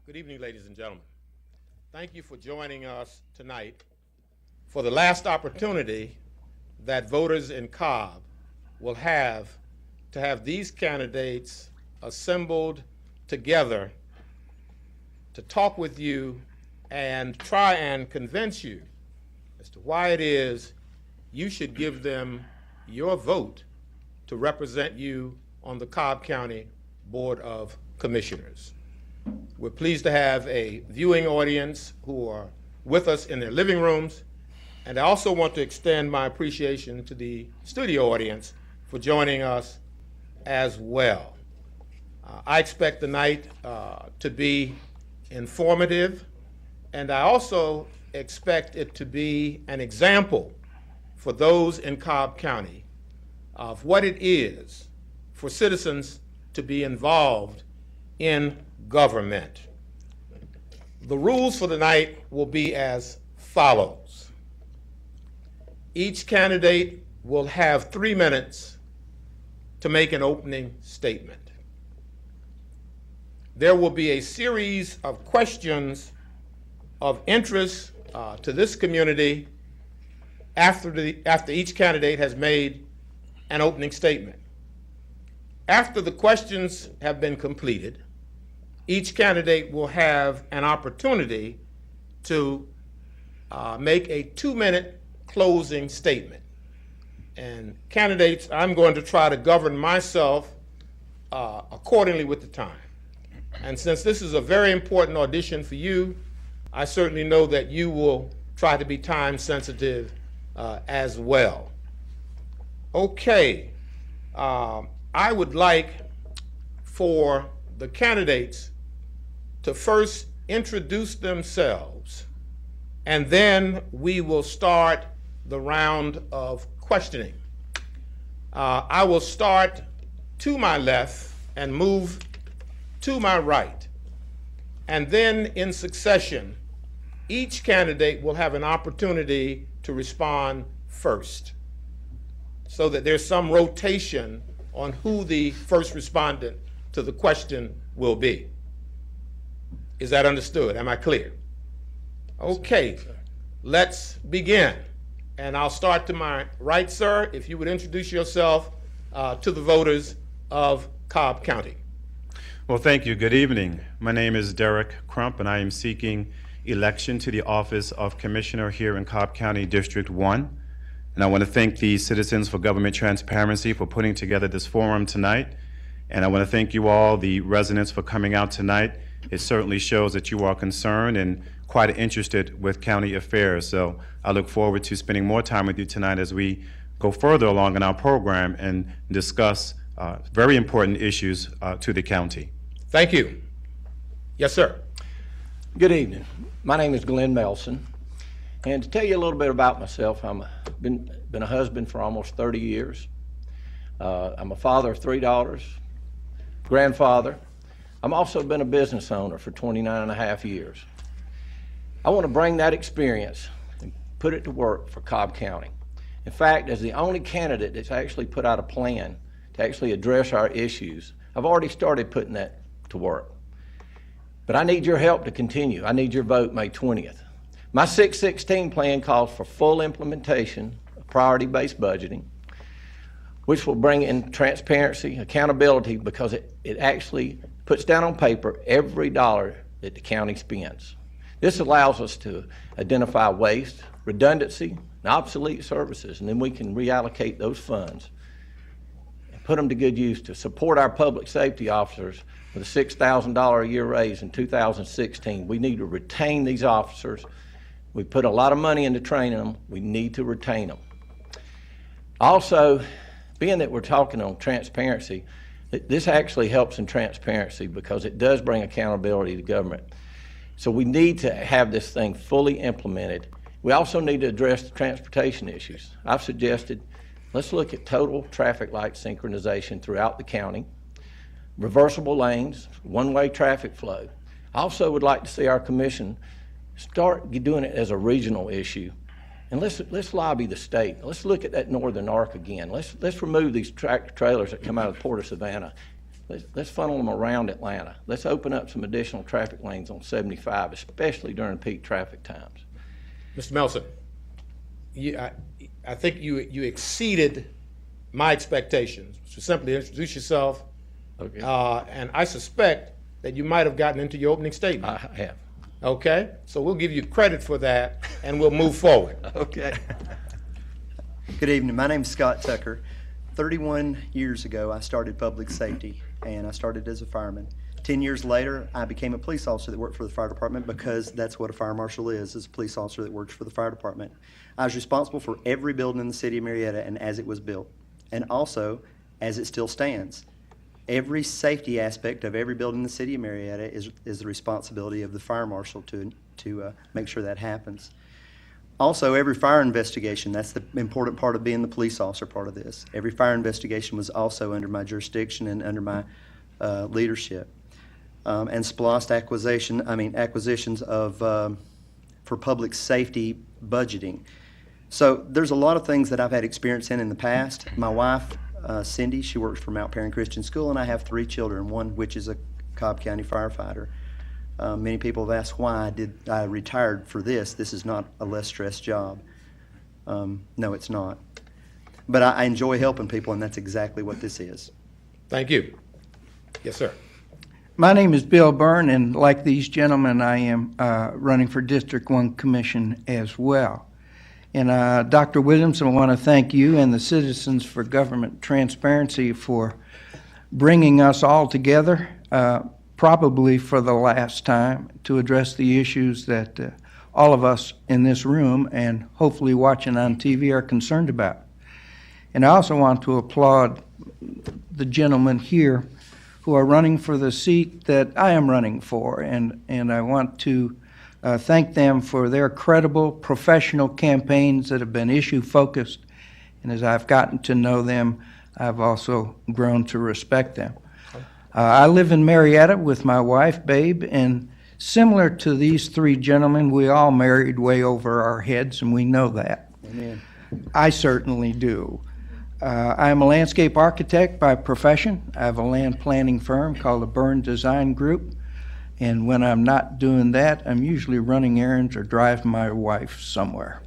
Good evening, ladies and gentlemen. Thank you for joining us tonight for the last opportunity that voters in Cobb will have to have these candidates assembled together to talk with you and try and convince you as to why it is you should give them your vote to represent you on the Cobb County Board of Commissioners. We're pleased to have a viewing audience who are with us in their living rooms, and I also want to extend my appreciation to the studio audience for joining us as well. I expect the night to be informative, and I also expect it to be an example for those in Cobb County of what it is for citizens to be involved in government. The rules for the night will be as follows. Each candidate will have 3 minutes to make an opening statement. There will be a series of questions of interest to this community after each candidate has made an opening statement. After the questions have been completed, each candidate will have an opportunity to make a 2-minute closing statement. And candidates, I'm going to try to govern myself accordingly with the time. And since this is a very important audition for you, I certainly know that you will try to be time sensitive as well. Okay, I would like for the candidates to first introduce themselves, and then we will start the round of questioning. I will start to my left and move to my right, and then in succession, each candidate will have an opportunity to respond first, so that there's some rotation on who the first respondent to the question will be. Is that understood? Am I clear? Okay, let's begin. And I'll start to my right, sir, if you would introduce yourself to the voters of Cobb County. Well, thank you. Good evening. My name is Derrick Crump, and I am seeking election to the office of Commissioner here in Cobb County District 1. And I want to thank the Citizens for Government Transparency for putting together this forum tonight. And I want to thank you all, the residents, for coming out tonight. It certainly shows that you are concerned and quite interested with county affairs. So I look forward to spending more time with you tonight as we go further along in our program and discuss very important issues to the county. Thank you. Yes, sir. Good evening. My name is Glenn Melson. And to tell you a little bit about myself, I've been a husband for almost 30 years. I'm a father of 3 daughters, grandfather. I've also been a business owner for 29 and a half years. I want to bring that experience and put it to work for Cobb County. In fact, as the only candidate that's actually put out a plan to actually address our issues, I've already started putting that to work. But I need your help to continue. I need your vote May 20th. My 616 plan calls for full implementation of priority-based budgeting, which will bring in transparency, accountability, because it actually puts down on paper every dollar that the county spends. This allows us to identify waste, redundancy, and obsolete services, and then we can reallocate those funds and put them to good use to support our public safety officers with a $6,000 a year raise in 2016. We need to retain these officers. We put a lot of money into training them. We need to retain them. Also, being that we're talking on transparency, this actually helps in transparency because it does bring accountability to government. So we need to have this thing fully implemented. We also need to address the transportation issues. I've suggested, let's look at total traffic light synchronization throughout the county, reversible lanes, one-way traffic flow. I also would like to see our commission start doing it as a regional issue. And let's lobby the state. Let's look at that northern arc again. Let's remove these tractor trailers that come out of the Port of Savannah. let's funnel them around Atlanta. Let's open up some additional traffic lanes on 75, especially during peak traffic times. Mr. Melson, I think you exceeded my expectations. So simply introduce yourself, Okay. and I suspect that you might have gotten into your opening statement. I have. Okay, so we'll give you credit for that, and we'll move forward. Okay. Good evening. My name is Scott Tucker. 31 years ago, I started public safety, and I started as a fireman. 10 years later, I became a police officer that worked for the fire department, because that's what a fire marshal is a police officer that works for the fire department. I was responsible for every building in the city of Marietta and as it was built, and also as it still stands. Every safety aspect of every building in the city of Marietta is the responsibility of the fire marshal to make sure that happens. Also, every fire investigation, that's the important part of being the police officer part of this. Every fire investigation was also under my jurisdiction and under my leadership. And SPLOST acquisitions of for public safety budgeting. So there's a lot of things that I've had experience in the past. My wife, Cindy, she works for Mount Perrin Christian School, and I have 3 children, one which is a Cobb County firefighter. Many people have asked why I retired for this. This is not a less stressed job. No, it's not. But I enjoy helping people, and that's exactly what this is. Thank you. Yes, sir. My name is Bill Byrne, and like these gentlemen, I am running for District 1 Commission as well. And Dr. Williams, I want to thank you and the Citizens for Government Transparency for bringing us all together, probably for the last time, to address the issues that all of us in this room and hopefully watching on TV are concerned about. And I also want to applaud the gentlemen here who are running for the seat that I am running for, and I want to thank them for their credible, professional campaigns that have been issue-focused, and as I've gotten to know them, I've also grown to respect them. I live in Marietta with my wife, Babe, and similar to these 3 gentlemen, we all married way over our heads, and we know that. Amen. I certainly do. I'm a landscape architect by profession. I have a land planning firm called the Byrne Design Group. And when I'm not doing that, I'm usually running errands or driving my wife somewhere.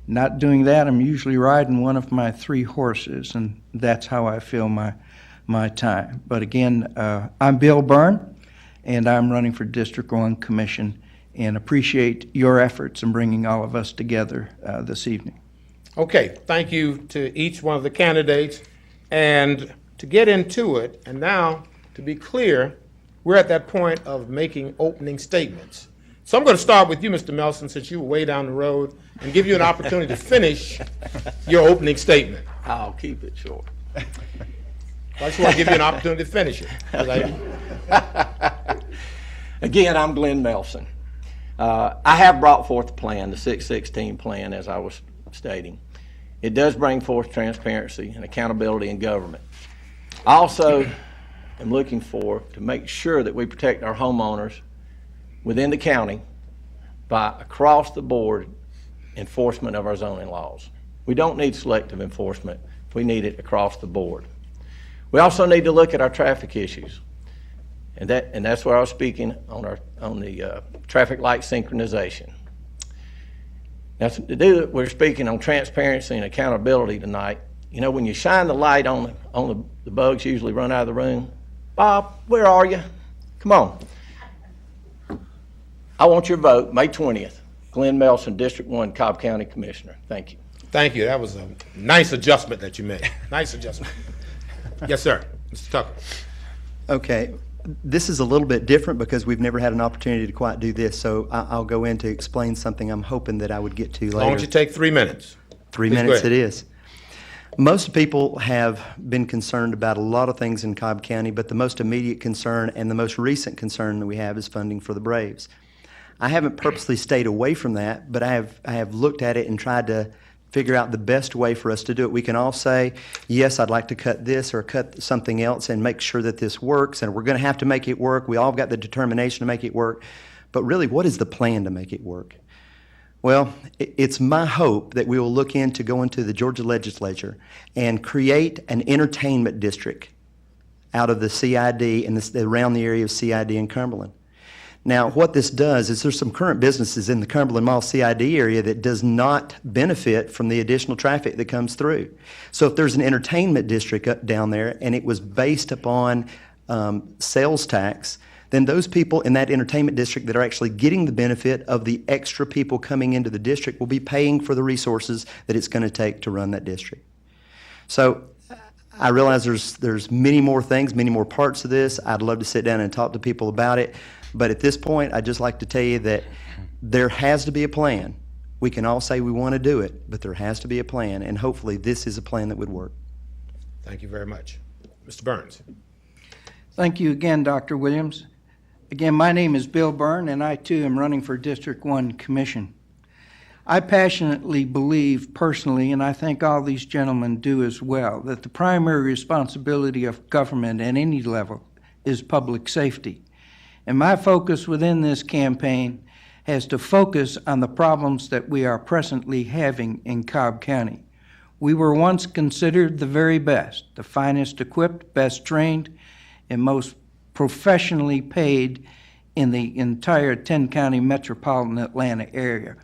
Not doing that, I'm usually riding one of my 3 horses, and that's how I fill my time. But again, I'm Bill Byrne, and I'm running for District 1 Commission, and appreciate your efforts in bringing all of us together this evening. Okay, thank you to each one of the candidates. And to get into it, and now to be clear, we're at that point of making opening statements. So I'm going to start with you, Mr. Melson, since you were way down the road, and give you an opportunity to finish your opening statement. I'll keep it short. I just want to give you an opportunity to finish it. Again, I'm Glenn Melson. I have brought forth the plan, the 616 plan, as I was stating. It does bring forth transparency and accountability in government. I also am looking to make sure that we protect our homeowners within the county by across-the-board enforcement of our zoning laws. We don't need selective enforcement. We need it across the board. We also need to look at our traffic issues, and that's where I was speaking on the traffic light synchronization. Now, to do that, we're speaking on transparency and accountability tonight. You know, when you shine the light on the bugs usually run out of the room. Bob, where are you? Come on. I want your vote, May 20th. Glenn Melson, District 1, Cobb County Commissioner. Thank you. Thank you. That was a nice adjustment that you made. Nice adjustment. Yes, sir. Mr. Tucker. Okay, this is a little bit different because we've never had an opportunity to quite do this, so I'll go in to explain something I'm hoping that I would get to later. Why don't you take 3 minutes? 3 Please go minutes ahead. it is. Most people have been concerned about a lot of things in Cobb County, but the most immediate concern and the most recent concern that we have is funding for the Braves. I haven't purposely stayed away from that, but I have looked at it and tried to figure out the best way for us to do it. We can all say, yes, I'd like to cut this or cut something else and make sure that this works, and we're going to have to make it work. We all got the determination to make it work. But really, what is the plan to make it work? Well, it's my hope that we will look into going to the Georgia legislature and create an entertainment district out of the CID and around the area of CID and Cumberland. Now, what this does is there's some current businesses in the Cumberland Mall CID area that does not benefit from the additional traffic that comes through. So if there's an entertainment district down there and it was based upon sales tax, then those people in that entertainment district that are actually getting the benefit of the extra people coming into the district will be paying for the resources that it's going to take to run that district. So I realize there's many more things, many more parts of this. I'd love to sit down and talk to people about it. But at this point, I'd just like to tell you that there has to be a plan. We can all say we want to do it, but there has to be a plan, and hopefully this is a plan that would work. Thank you very much. Mr. Burns. Thank you again, Dr. Williams. Again, my name is Bill Byrne, and I too am running for District 1 Commission. I passionately believe personally, and I think all these gentlemen do as well, that the primary responsibility of government at any level is public safety. And my focus within this campaign has to focus on the problems that we are presently having in Cobb County. We were once considered the very best, the finest equipped, best trained, and most professionally paid in the entire 10-county metropolitan Atlanta area.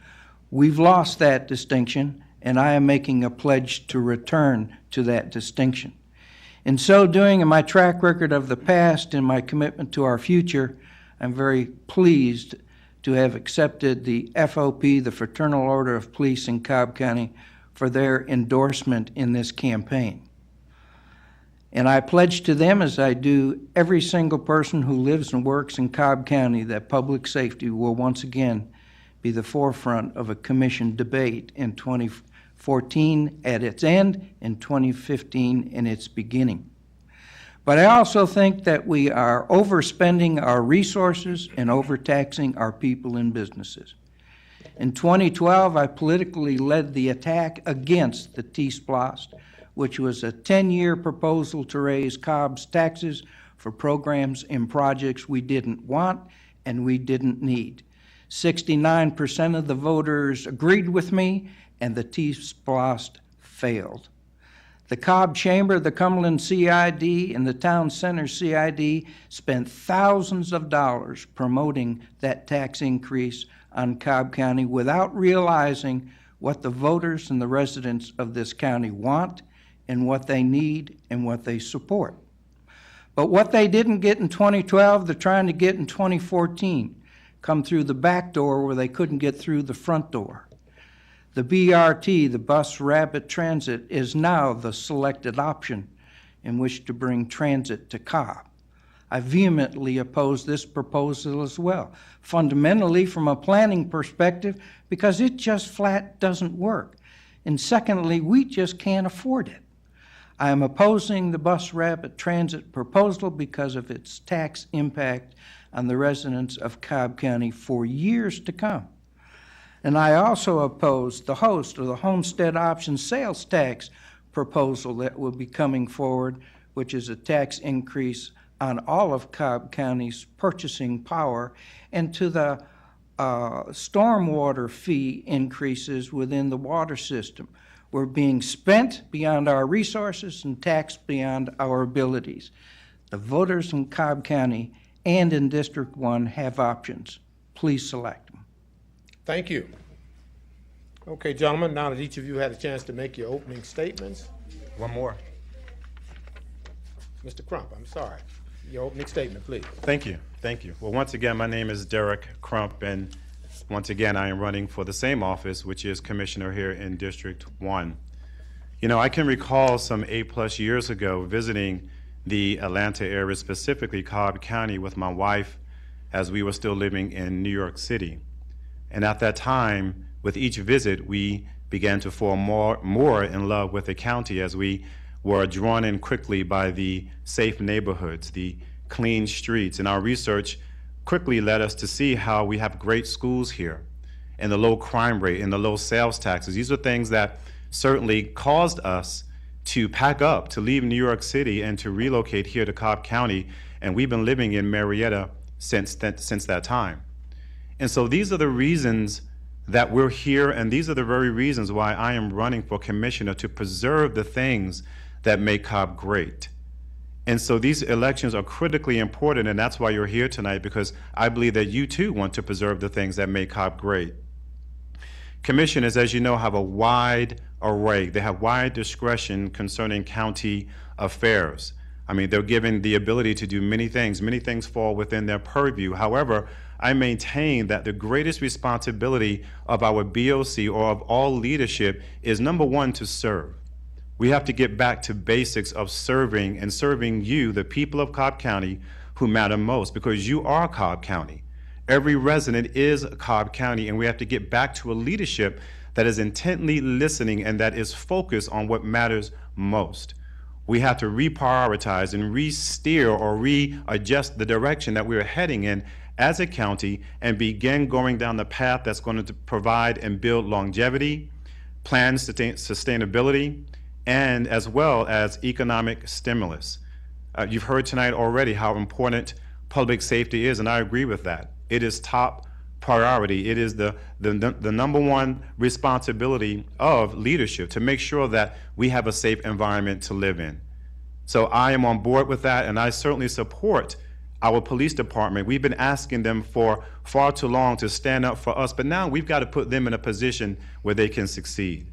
We've lost that distinction, and I am making a pledge to return to that distinction. In so doing, in my track record of the past and my commitment to our future, I'm very pleased to have accepted the FOP, the Fraternal Order of Police in Cobb County, for their endorsement in this campaign. And I pledge to them, as I do every single person who lives and works in Cobb County, that public safety will once again be the forefront of a commission debate in 2014 at its end, and 2015 in its beginning. But I also think that we are overspending our resources and overtaxing our people and businesses. In 2012, I politically led the attack against the T-SPLOST, which was a 10-year proposal to raise Cobb's taxes for programs and projects we didn't want and we didn't need. 69% of the voters agreed with me, and the T-SPLOST failed. The Cobb Chamber, the Cumberland CID, and the Town Center CID spent thousands of dollars promoting that tax increase on Cobb County without realizing what the voters and the residents of this county want and what they need and what they support. But what they didn't get in 2012, they're trying to get in 2014, come through the back door where they couldn't get through the front door. The BRT, the Bus Rapid Transit, is now the selected option in which to bring transit to Cobb. I vehemently oppose this proposal as well, fundamentally from a planning perspective, because it just flat doesn't work. And secondly, we just can't afford it. I am opposing the Bus Rapid Transit proposal because of its tax impact on the residents of Cobb County for years to come. And I also oppose the host of the homestead option sales tax proposal that will be coming forward, which is a tax increase on all of Cobb County's purchasing power, and to the stormwater fee increases within the water system. We're being spent beyond our resources and taxed beyond our abilities. The voters in Cobb County and in District 1 have options. Please select them. Thank you. Okay, gentlemen, now that each of you had a chance to make your opening statements. One more. Mr. Crump, I'm sorry. Your opening statement, please. Thank you. Thank you. Well, once again, my name is Derrick Crump, and once again, I am running for the same office, which is Commissioner here in District 1. You know, I can recall some 8+ years ago visiting the Atlanta area, specifically Cobb County, with my wife as we were still living in New York City. And at that time, with each visit, we began to fall more in love with the county as we were drawn in quickly by the safe neighborhoods, the clean streets, and our research quickly led us to see how we have great schools here, and the low crime rate, and the low sales taxes. These are things that certainly caused us to pack up, to leave New York City, and to relocate here to Cobb County, and we've been living in Marietta since that time. And so these are the reasons that we're here, and these are the very reasons why I am running for commissioner, to preserve the things that make Cobb great. And so these elections are critically important, and that's why you're here tonight, because I believe that you too want to preserve the things that make Cobb great. Commissioners, as you know, have a wide array. They have wide discretion concerning county affairs. I mean, they're given the ability to do many things. Many things fall within their purview. However, I maintain that the greatest responsibility of our BOC or of all leadership is, number one, to serve. We have to get back to basics of serving and serving you, the people of Cobb County, who matter most, because you are Cobb County. Every resident is Cobb County, and we have to get back to a leadership that is intently listening and that is focused on what matters most. We have to reprioritize and re-steer or readjust the direction that we're heading in as a county and begin going down the path that's going to provide and build longevity, plan sustainability, and as well as economic stimulus. You've heard tonight already how important public safety is, and I agree with that. It is top priority. It is the number one responsibility of leadership to make sure that we have a safe environment to live in. So I am on board with that, and I certainly support our police department. We've been asking them for far too long to stand up for us, but now we've got to put them in a position where they can succeed.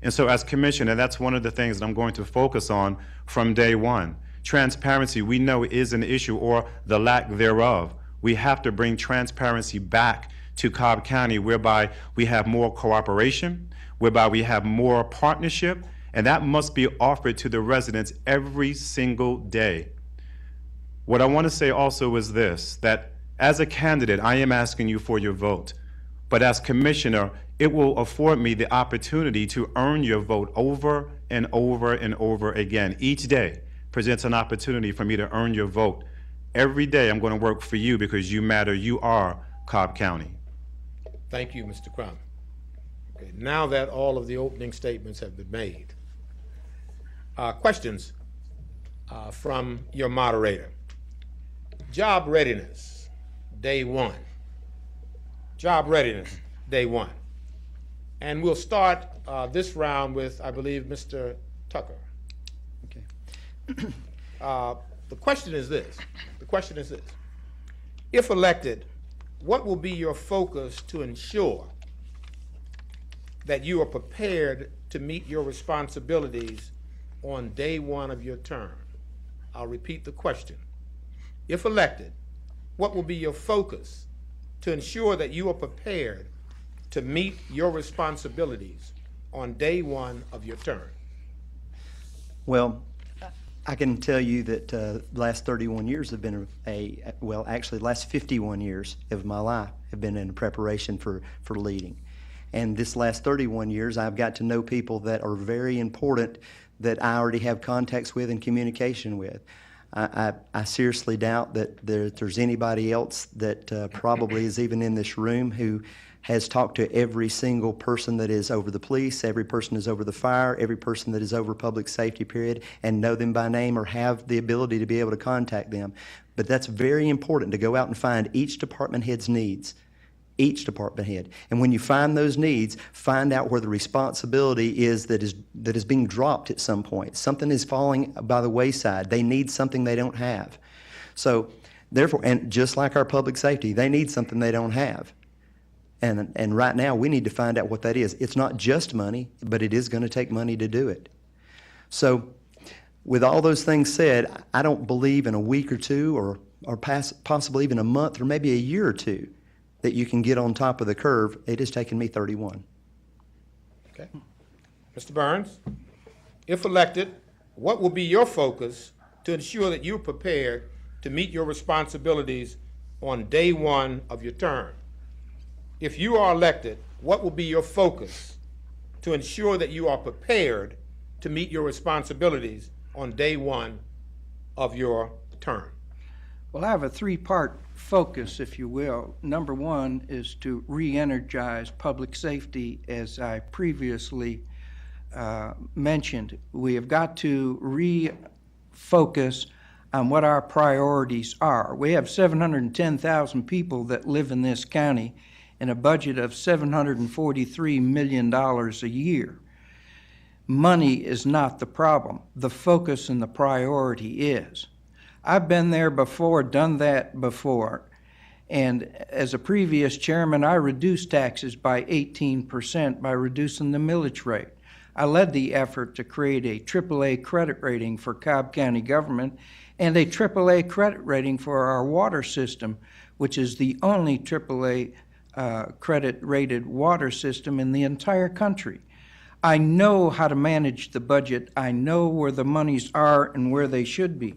And so as commissioner, that's one of the things that I'm going to focus on from day one. Transparency, we know, is an issue, or the lack thereof. We have to bring transparency back to Cobb County, whereby we have more cooperation, whereby we have more partnership, and that must be offered to the residents every single day. What I want to say also is this, that as a candidate, I am asking you for your vote. But as commissioner, it will afford me the opportunity to earn your vote over and over and over again. Each day presents an opportunity for me to earn your vote. Every day I'm going to work for you because you matter. You are Cobb County. Thank you, Mr. Crump. Okay, now that all of the opening statements have been made, questions from your moderator. Job readiness, day one. Job readiness, day one. And we'll start this round with, I believe, Mr. Tucker. Okay. The question is this. If elected, what will be your focus to ensure that you are prepared to meet your responsibilities on day one of your term? I'll repeat the question. If elected, what will be your focus to ensure that you are prepared to meet your responsibilities on day one of your term? Well, I can tell you that the last 31 years have been actually the last 51 years of my life have been in preparation for leading. And this last 31 years, I've got to know people that are very important that I already have contacts with and communication with. I seriously doubt that there's anybody else that probably is even in this room who has talked to every single person that is over the police, every person is over the fire, every person that is over public safety, period, and know them by name or have the ability to be able to contact them. But that's very important, to go out and find each department head's needs. Each department head. And when you find those needs, find out where the responsibility is that is being dropped at some point. Something is falling by the wayside. They need something they don't have. So therefore, and just like our public safety, they need something they don't have. And right now we need to find out what that is. It's not just money, but it is going to take money to do it. So with all those things said, I don't believe in a week or two or possibly even a month or maybe a year or two that you can get on top of the curve. It has taken me 31. Okay. Mr. Burns, if elected, what will be your focus to ensure that you're prepared to meet your responsibilities on day one of your term? If you are elected, what will be your focus to ensure that you are prepared to meet your responsibilities on day one of your term? Well, I have a three-part focus, if you will. Number one is to re-energize public safety, as I previously mentioned. We have got to refocus on what our priorities are. We have 710,000 people that live in this county and a budget of $743 million a year. Money is not the problem. The focus and the priority is. I've been there before, done that before. And as a previous chairman, I reduced taxes by 18% by reducing the millage rate. I led the effort to create a AAA credit rating for Cobb County government and a AAA credit rating for our water system, which is the only AAA credit-rated water system in the entire country. I know how to manage the budget. I know where the monies are and where they should be.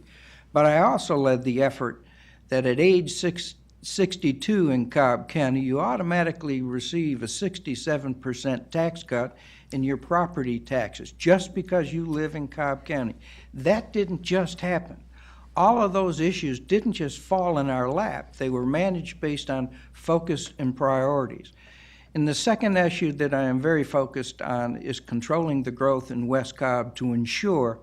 But I also led the effort that at age 62 in Cobb County, you automatically receive a 67% tax cut in your property taxes just because you live in Cobb County. That didn't just happen. All of those issues didn't just fall in our lap. They were managed based on focus and priorities. And the second issue that I am very focused on is controlling the growth in West Cobb to ensure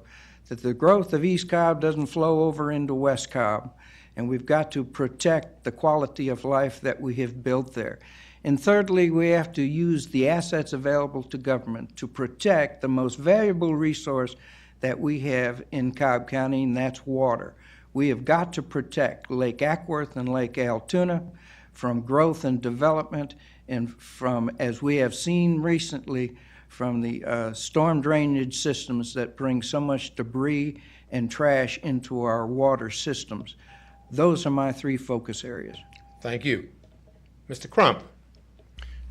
that the growth of East Cobb doesn't flow over into West Cobb. And we've got to protect the quality of life that we have built there. And thirdly, we have to use the assets available to government to protect the most valuable resource that we have in Cobb County, and that's water. We have got to protect Lake Ackworth and Lake Altoona from growth and development, and from, as we have seen recently, from the storm drainage systems that bring so much debris and trash into our water systems. Those are my three focus areas. Thank you. Mr. Crump,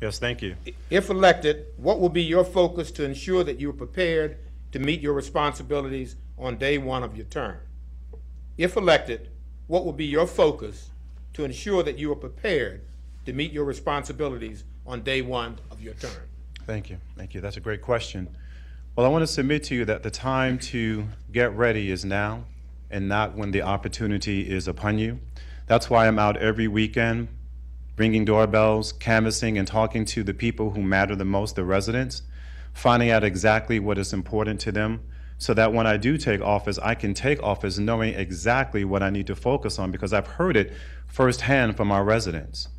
Yes, thank you. if elected, what will be your focus to ensure that you are prepared to meet your responsibilities on day one of your term? If elected, what will be your focus to ensure that you are prepared to meet your responsibilities on day one of your term? Thank you. Thank you. That's a great question. Well, I want to submit to you that the time to get ready is now and not when the opportunity is upon you. That's why I'm out every weekend ringing doorbells, canvassing, and talking to the people who matter the most, the residents, finding out exactly what is important to them so that when I do take office, I can take office knowing exactly what I need to focus on because I've heard it firsthand from our residents.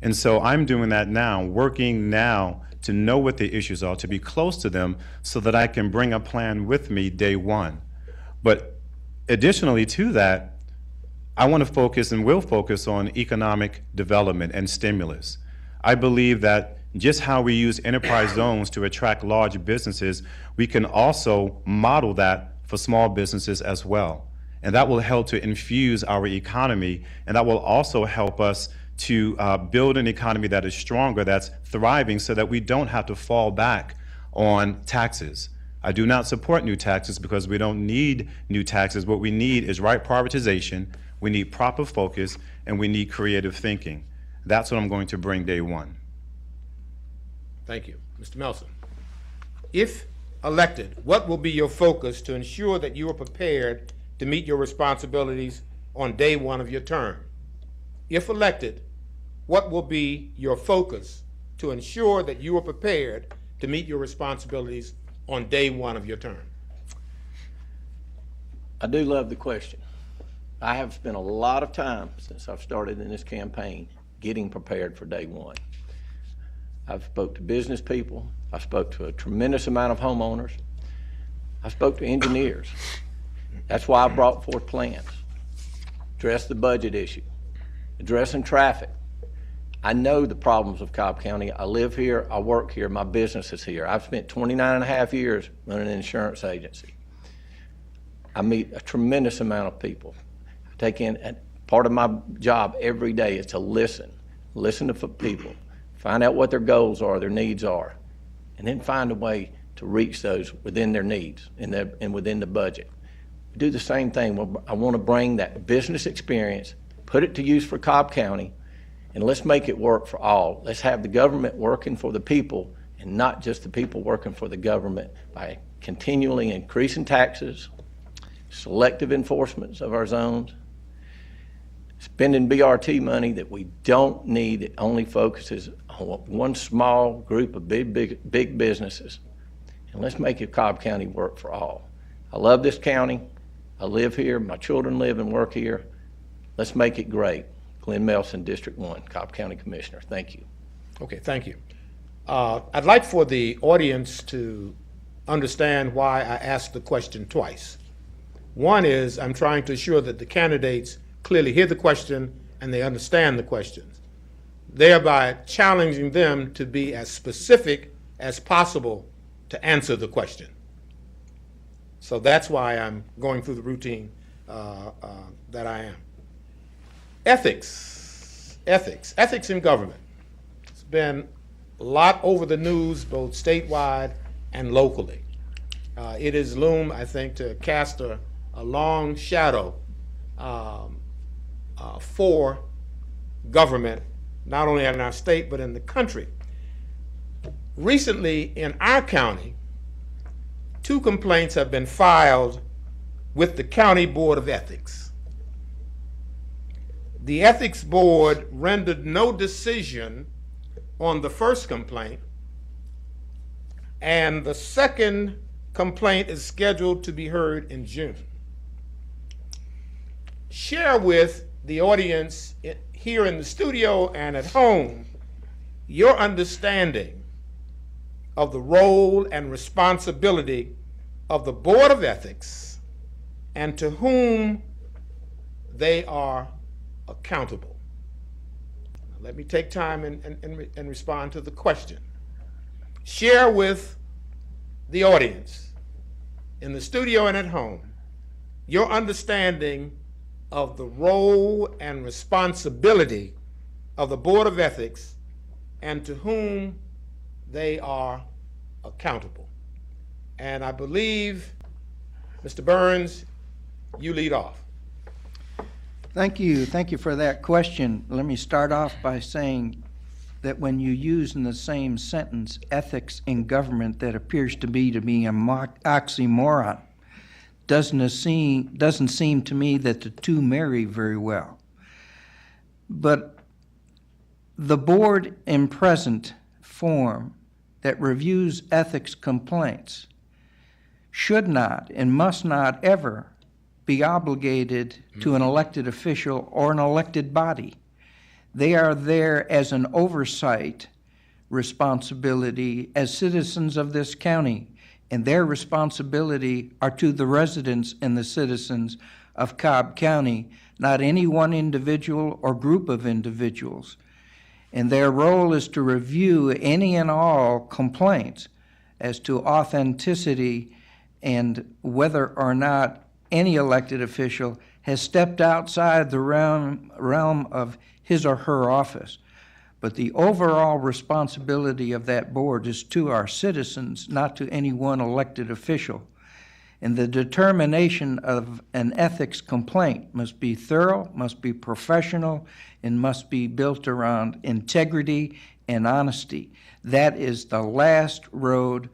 And so I'm doing that now, working now to know what the issues are, to be close to them so that I can bring a plan with me day one. But additionally to that, I want to focus and will focus on economic development and stimulus. I believe that just how we use enterprise zones to attract large businesses, we can also model that for small businesses as well. And that will help to infuse our economy, and that will also help us to build an economy that is stronger, that's thriving, so that we don't have to fall back on taxes. I do not support new taxes because we don't need new taxes. What we need is right prioritization, we need proper focus, and we need creative thinking. That's what I'm going to bring day one. Thank you. Mr. Melson, if elected, what will be your focus to ensure that you are prepared to meet your responsibilities on day one of your term? If elected, what will be your focus to ensure that you are prepared to meet your responsibilities on day one of your term? I do love the question. I have spent a lot of time since I've started in this campaign getting prepared for day one. I've spoke to business people. I spoke to a tremendous amount of homeowners. I spoke to engineers. That's why I brought forth plans. Address the budget issue, addressing traffic. I know the problems of Cobb County. I live here, I work here, my business is here. I've spent 29 and a half years running an insurance agency. I meet a tremendous amount of people. I take in, and part of my job every day is to listen to people, find out what their goals are, their needs are, and then find a way to reach those within their needs and within the budget. We do the same thing. I want to bring that business experience, put it to use for Cobb County, and let's make it work for all. Let's have the government working for the people and not just the people working for the government by continually increasing taxes, selective enforcements of our zones, spending BRT money that we don't need, that only focuses on one small group of big businesses. And let's make it Cobb County work for all. I love this county. I live here. My children live and work here. Let's make it great. Glenn Melson, District 1, Cobb County Commissioner. Thank you. Okay, thank you. I'd like for the audience to understand why I asked the question twice. One is I'm trying to assure that the candidates clearly hear the question and they understand the questions, thereby challenging them to be as specific as possible to answer the question. So that's why I'm going through the routine that I am. Ethics in government. It's been a lot over the news, both statewide and locally. It has loomed, I think, to cast a long shadow for government, not only in our state, but in the country. Recently, in our county, 2 complaints have been filed with the County Board of Ethics. The Ethics Board rendered no decision on the first complaint, and the second complaint is scheduled to be heard in June. Share with the audience here in the studio and at home your understanding of the role and responsibility of the Board of Ethics and to whom they are accountable. Now, let me take time and respond to the question. Share with the audience in the studio and at home your understanding of the role and responsibility of the Board of Ethics and to whom they are accountable. And I believe, Mr. Burns, you lead off. Thank you. Thank you for that question. Let me start off by saying that when you use in the same sentence ethics in government, that appears to be a oxymoron. Doesn't seem to me that the two marry very well. But the board in present form that reviews ethics complaints should not and must not ever be obligated to an elected official or an elected body. They are there as an oversight responsibility as citizens of this county, and their responsibility are to the residents and the citizens of Cobb County, not any one individual or group of individuals. And their role is to review any and all complaints as to authenticity and whether or not any elected official has stepped outside the realm of his or her office. But the overall responsibility of that board is to our citizens, not to any one elected official. And the determination of an ethics complaint must be thorough, must be professional, and must be built around integrity and honesty. That is the last road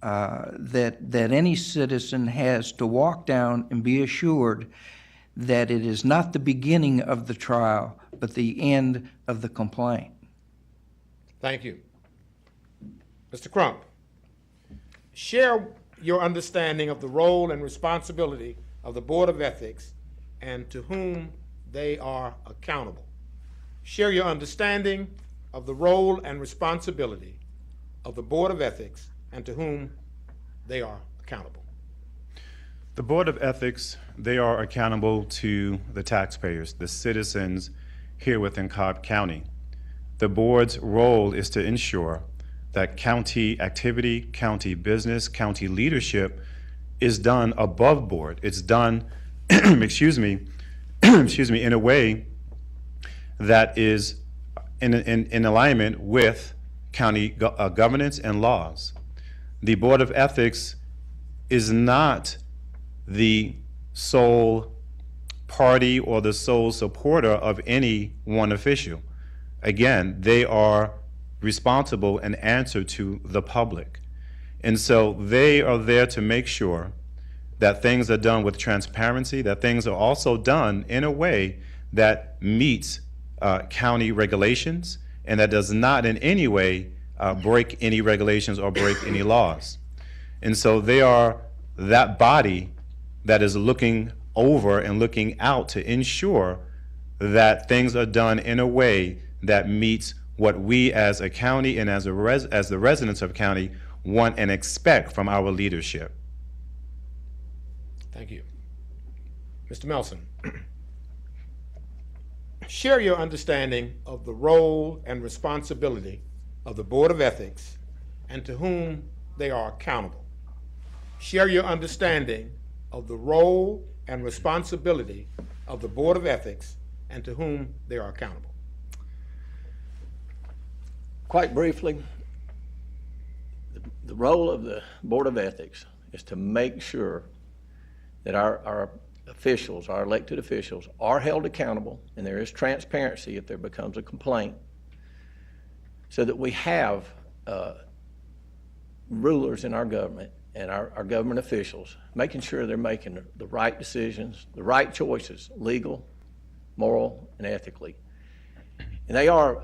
that any citizen has to walk down and be assured that it is not the beginning of the trial, but the end of the complaint. Thank you. Mr. Crump, share your understanding of the role and responsibility of the Board of Ethics and to whom they are accountable. Share your understanding of the role and responsibility of the Board of Ethics and to whom they are accountable. The Board of Ethics, they are accountable to the taxpayers, the citizens here within Cobb County. The board's role is to ensure that county activity, county business, county leadership is done above board. It's done, excuse me, in a way that is in alignment with county governance and laws. The Board of Ethics is not the sole party or the sole supporter of any one official. Again, they are responsible and answer to the public. And so they are there to make sure that things are done with transparency, that things are also done in a way that meets county regulations and that does not in any way break any regulations or break any laws. And so they are that body that is looking over and looking out to ensure that things are done in a way that meets what we as a county and as the residents of county want and expect from our leadership. Thank you. Mr. Melson, share your understanding of the role and responsibility of the Board of Ethics and to whom they are accountable. Share your understanding of the role and responsibility of the Board of Ethics and to whom they are accountable. Quite briefly, the role of the Board of Ethics is to make sure that our officials, our elected officials, are held accountable and there is transparency if there becomes a complaint, so that we have rulers in our government and our government officials making sure they're making the right decisions, the right choices, legal, moral, and ethically. And they are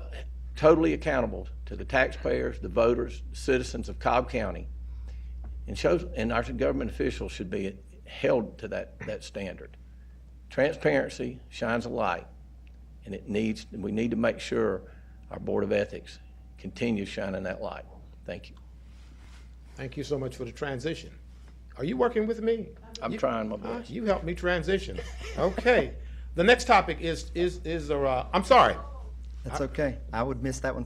totally accountable to the taxpayers, the voters, the citizens of Cobb County, and our government officials should be held to that standard. Transparency shines a light, and we need to make sure our Board of Ethics continues shining that light. Thank you. Thank you so much for the transition. Are you working with me? I'm trying my best. You helped me transition. Okay. The next topic is I'm sorry. That's okay. I would miss that one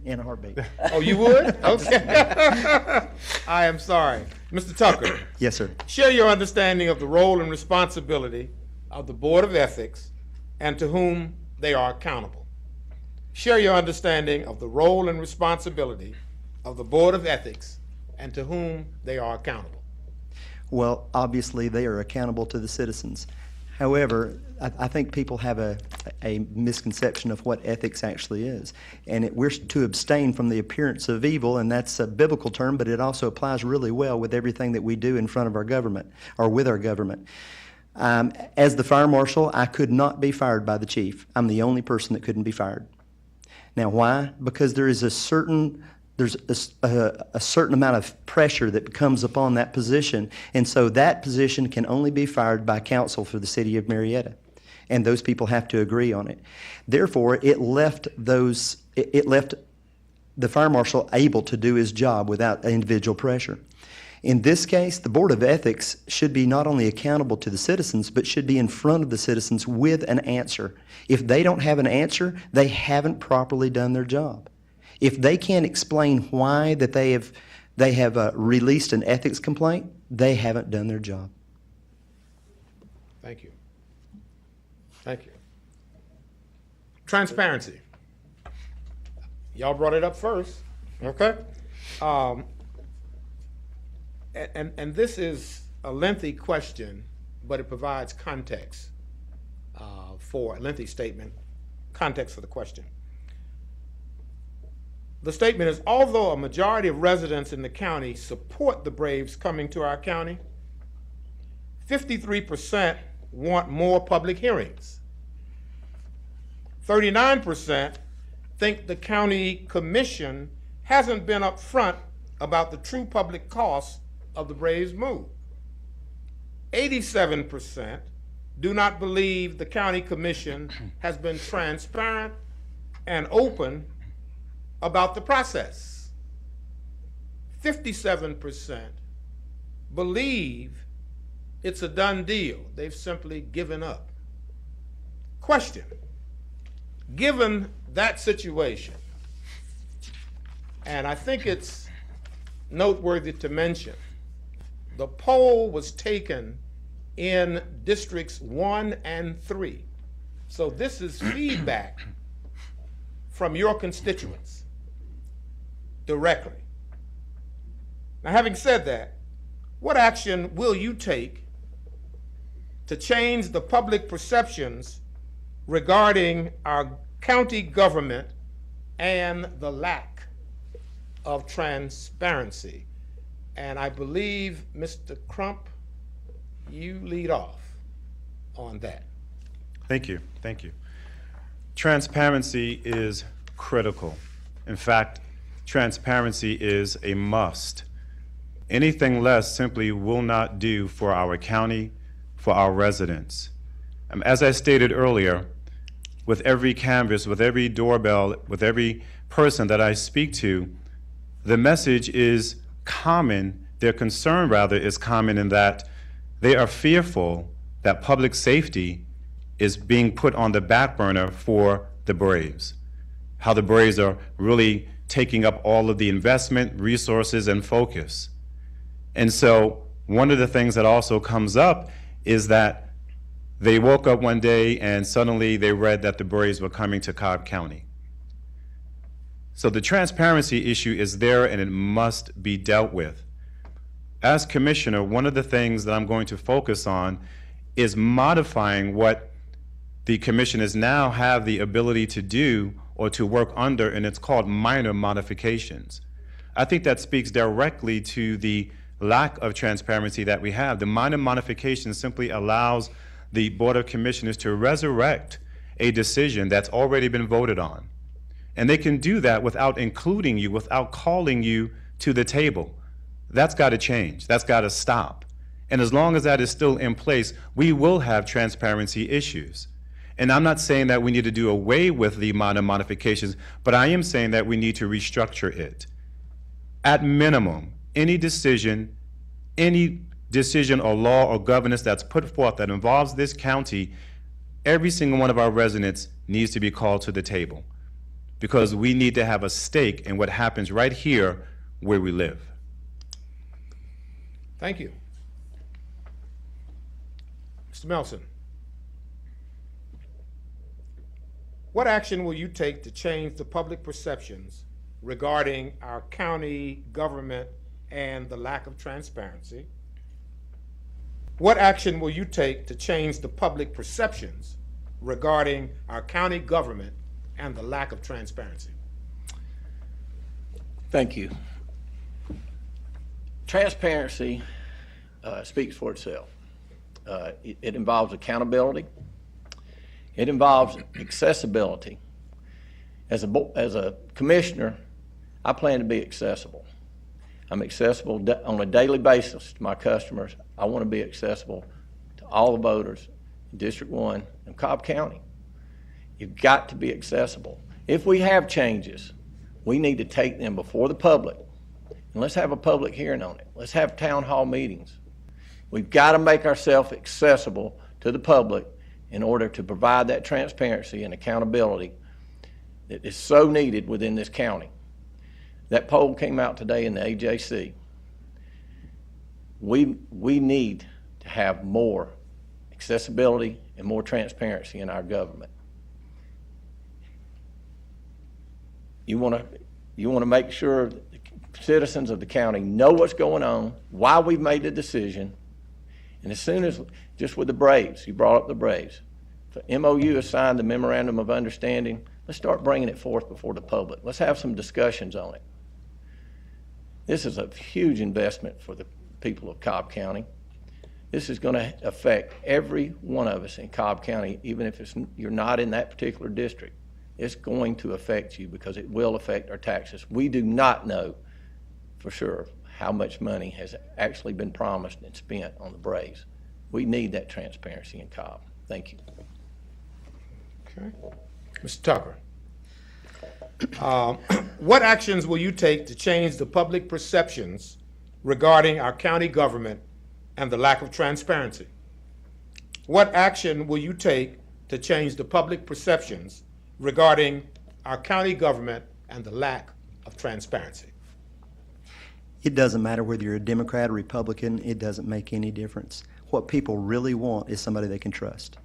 in a heartbeat. Oh, you would? Okay. I am sorry. Mr. Tucker, Yes, sir. share your understanding of the role and responsibility of the Board of Ethics and to whom they are accountable. Share your understanding of the role and responsibility of the Board of Ethics and to whom they are accountable. Well, obviously, they are accountable to the citizens. However, I think people have a misconception of what ethics actually is. And we're to abstain from the appearance of evil, and that's a biblical term, but it also applies really well with everything that we do in front of our government, or with our government. As the fire marshal, I could not be fired by the chief. I'm the only person that couldn't be fired. Now, why? Because there's a certain amount of pressure that comes upon that position, and so that position can only be fired by council for the city of Marietta, and those people have to agree on it. Therefore, it left the fire marshal able to do his job without individual pressure. In this case, the Board of Ethics should be not only accountable to the citizens, but should be in front of the citizens with an answer. If they don't have an answer, they haven't properly done their job. If they can't explain why that they have released an ethics complaint, they haven't done their job. Thank you. Thank you. Transparency. Y'all brought it up first, okay? And this is a lengthy question, but it provides context for a lengthy statement, context for the question. The statement is, although a majority of residents in the county support the Braves coming to our county, 53% want more public hearings. 39% think the county commission hasn't been upfront about the true public costs of the Braves move. 87% do not believe the county commission has been transparent and open about the process. 57% believe it's a done deal. They've simply given up. Question: given that situation, and I think it's noteworthy to mention, the poll was taken in districts 1 and 3. So this is feedback from your constituents directly. Now, having said that, what action will you take to change the public perceptions regarding our county government and the lack of transparency? And I believe, Mr. Crump, you lead off on that. Thank you. Thank you. Transparency is critical. In fact, transparency is a must. Anything less simply will not do for our county, for our residents. As I stated earlier, with every canvas, with every doorbell, with every person that I speak to, the message is their concern rather is common in that they are fearful that public safety is being put on the back burner for the Braves. How the Braves are really taking up all of the investment, resources, and focus. And so one of the things that also comes up is that they woke up one day and suddenly they read that the Braves were coming to Cobb County. So the transparency issue is there and it must be dealt with. As commissioner, one of the things that I'm going to focus on is modifying what the commissioners now have the ability to do or to work under, and it's called minor modifications. I think that speaks directly to the lack of transparency that we have. The minor modification simply allows the Board of Commissioners to resurrect a decision that's already been voted on. And they can do that without including you, without calling you to the table. That's got to change. That's got to stop. And as long as that is still in place, we will have transparency issues. And I'm not saying that we need to do away with the minor modifications, but I am saying that we need to restructure it. At minimum, any decision or law or governance that's put forth that involves this county, every single one of our residents needs to be called to the table, because we need to have a stake in what happens right here where we live. Thank you. Mr. Melson, what action will you take to change the public perceptions regarding our county government and the lack of transparency? What action will you take to change the public perceptions regarding our county government and the lack of transparency? Thank you. Transparency speaks for itself. It involves accountability. It involves accessibility. As a commissioner, I plan to be accessible. I'm accessible on a daily basis to my customers. I want to be accessible to all the voters in District 1 and Cobb County. You've got to be accessible. If we have changes, we need to take them before the public. And let's have a public hearing on it. Let's have town hall meetings. We've got to make ourselves accessible to the public in order to provide that transparency and accountability that is so needed within this county. That poll came out today in the AJC. We need to have more accessibility and more transparency in our government. You want to make sure that the citizens of the county know what's going on, why we've made the decision, and as soon as, just with the Braves, you brought up the Braves, the MOU is signed, the Memorandum of Understanding, let's start bringing it forth before the public. Let's have some discussions on it. This is a huge investment for the people of Cobb County. This is going to affect every one of us in Cobb County, even if you're not in that particular district. It's going to affect you because it will affect our taxes. We do not know for sure how much money has actually been promised and spent on the Braves. We need that transparency in Cobb. Thank you. Okay. Mr. Tucker, what actions will you take to change the public perceptions regarding our county government and the lack of transparency? What action will you take to change the public perceptions regarding our county government and the lack of transparency? It doesn't matter whether you're a Democrat or Republican. It doesn't make any difference. What people really want is somebody they can trust.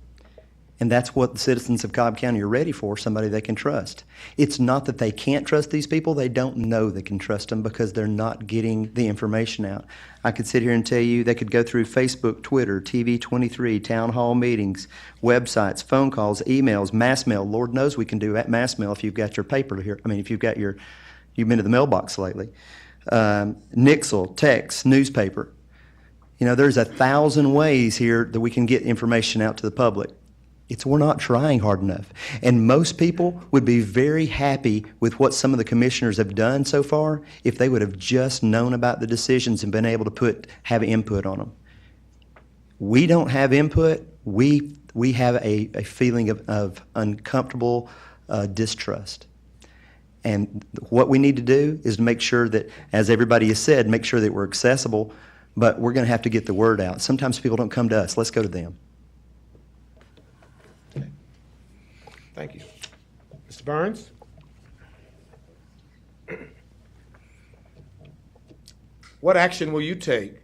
And that's what the citizens of Cobb County are ready for, somebody they can trust. It's not that they can't trust these people. They don't know they can trust them because they're not getting the information out. I could sit here and tell you they could go through Facebook, Twitter, TV 23, town hall meetings, websites, phone calls, emails, mass mail. Lord knows we can do mass mail if you've got your paper here. I mean, if you've been to the mailbox lately. Nixle, text, newspaper. You know, there's 1,000 ways here that we can get information out to the public. We're not trying hard enough. And most people would be very happy with what some of the commissioners have done so far if they would have just known about the decisions and been able to have input on them. We don't have input. We have a feeling of uncomfortable distrust. And what we need to do is to make sure that, as everybody has said, make sure that we're accessible, but we're going to have to get the word out. Sometimes people don't come to us. Let's go to them. Thank you. Mr. Burns? What action will you take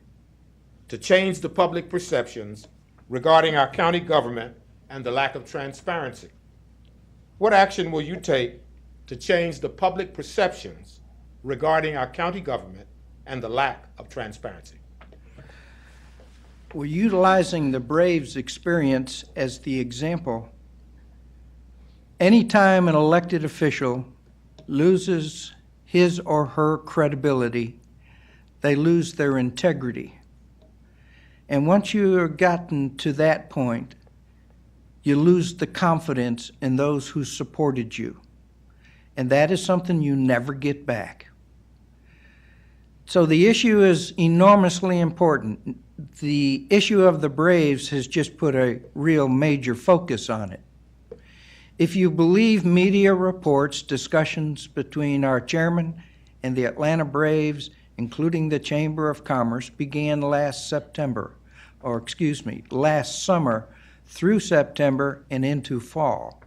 to change the public perceptions regarding our county government and the lack of transparency? What action will you take to change the public perceptions regarding our county government and the lack of transparency? We're utilizing the Braves' experience as the example. Anytime an elected official loses his or her credibility, they lose their integrity. And once you have gotten to that point, you lose the confidence in those who supported you. And that is something you never get back. So the issue is enormously important. The issue of the Braves has just put a real major focus on it. If you believe media reports, discussions between our chairman and the Atlanta Braves, including the Chamber of Commerce, began last summer through September and into fall.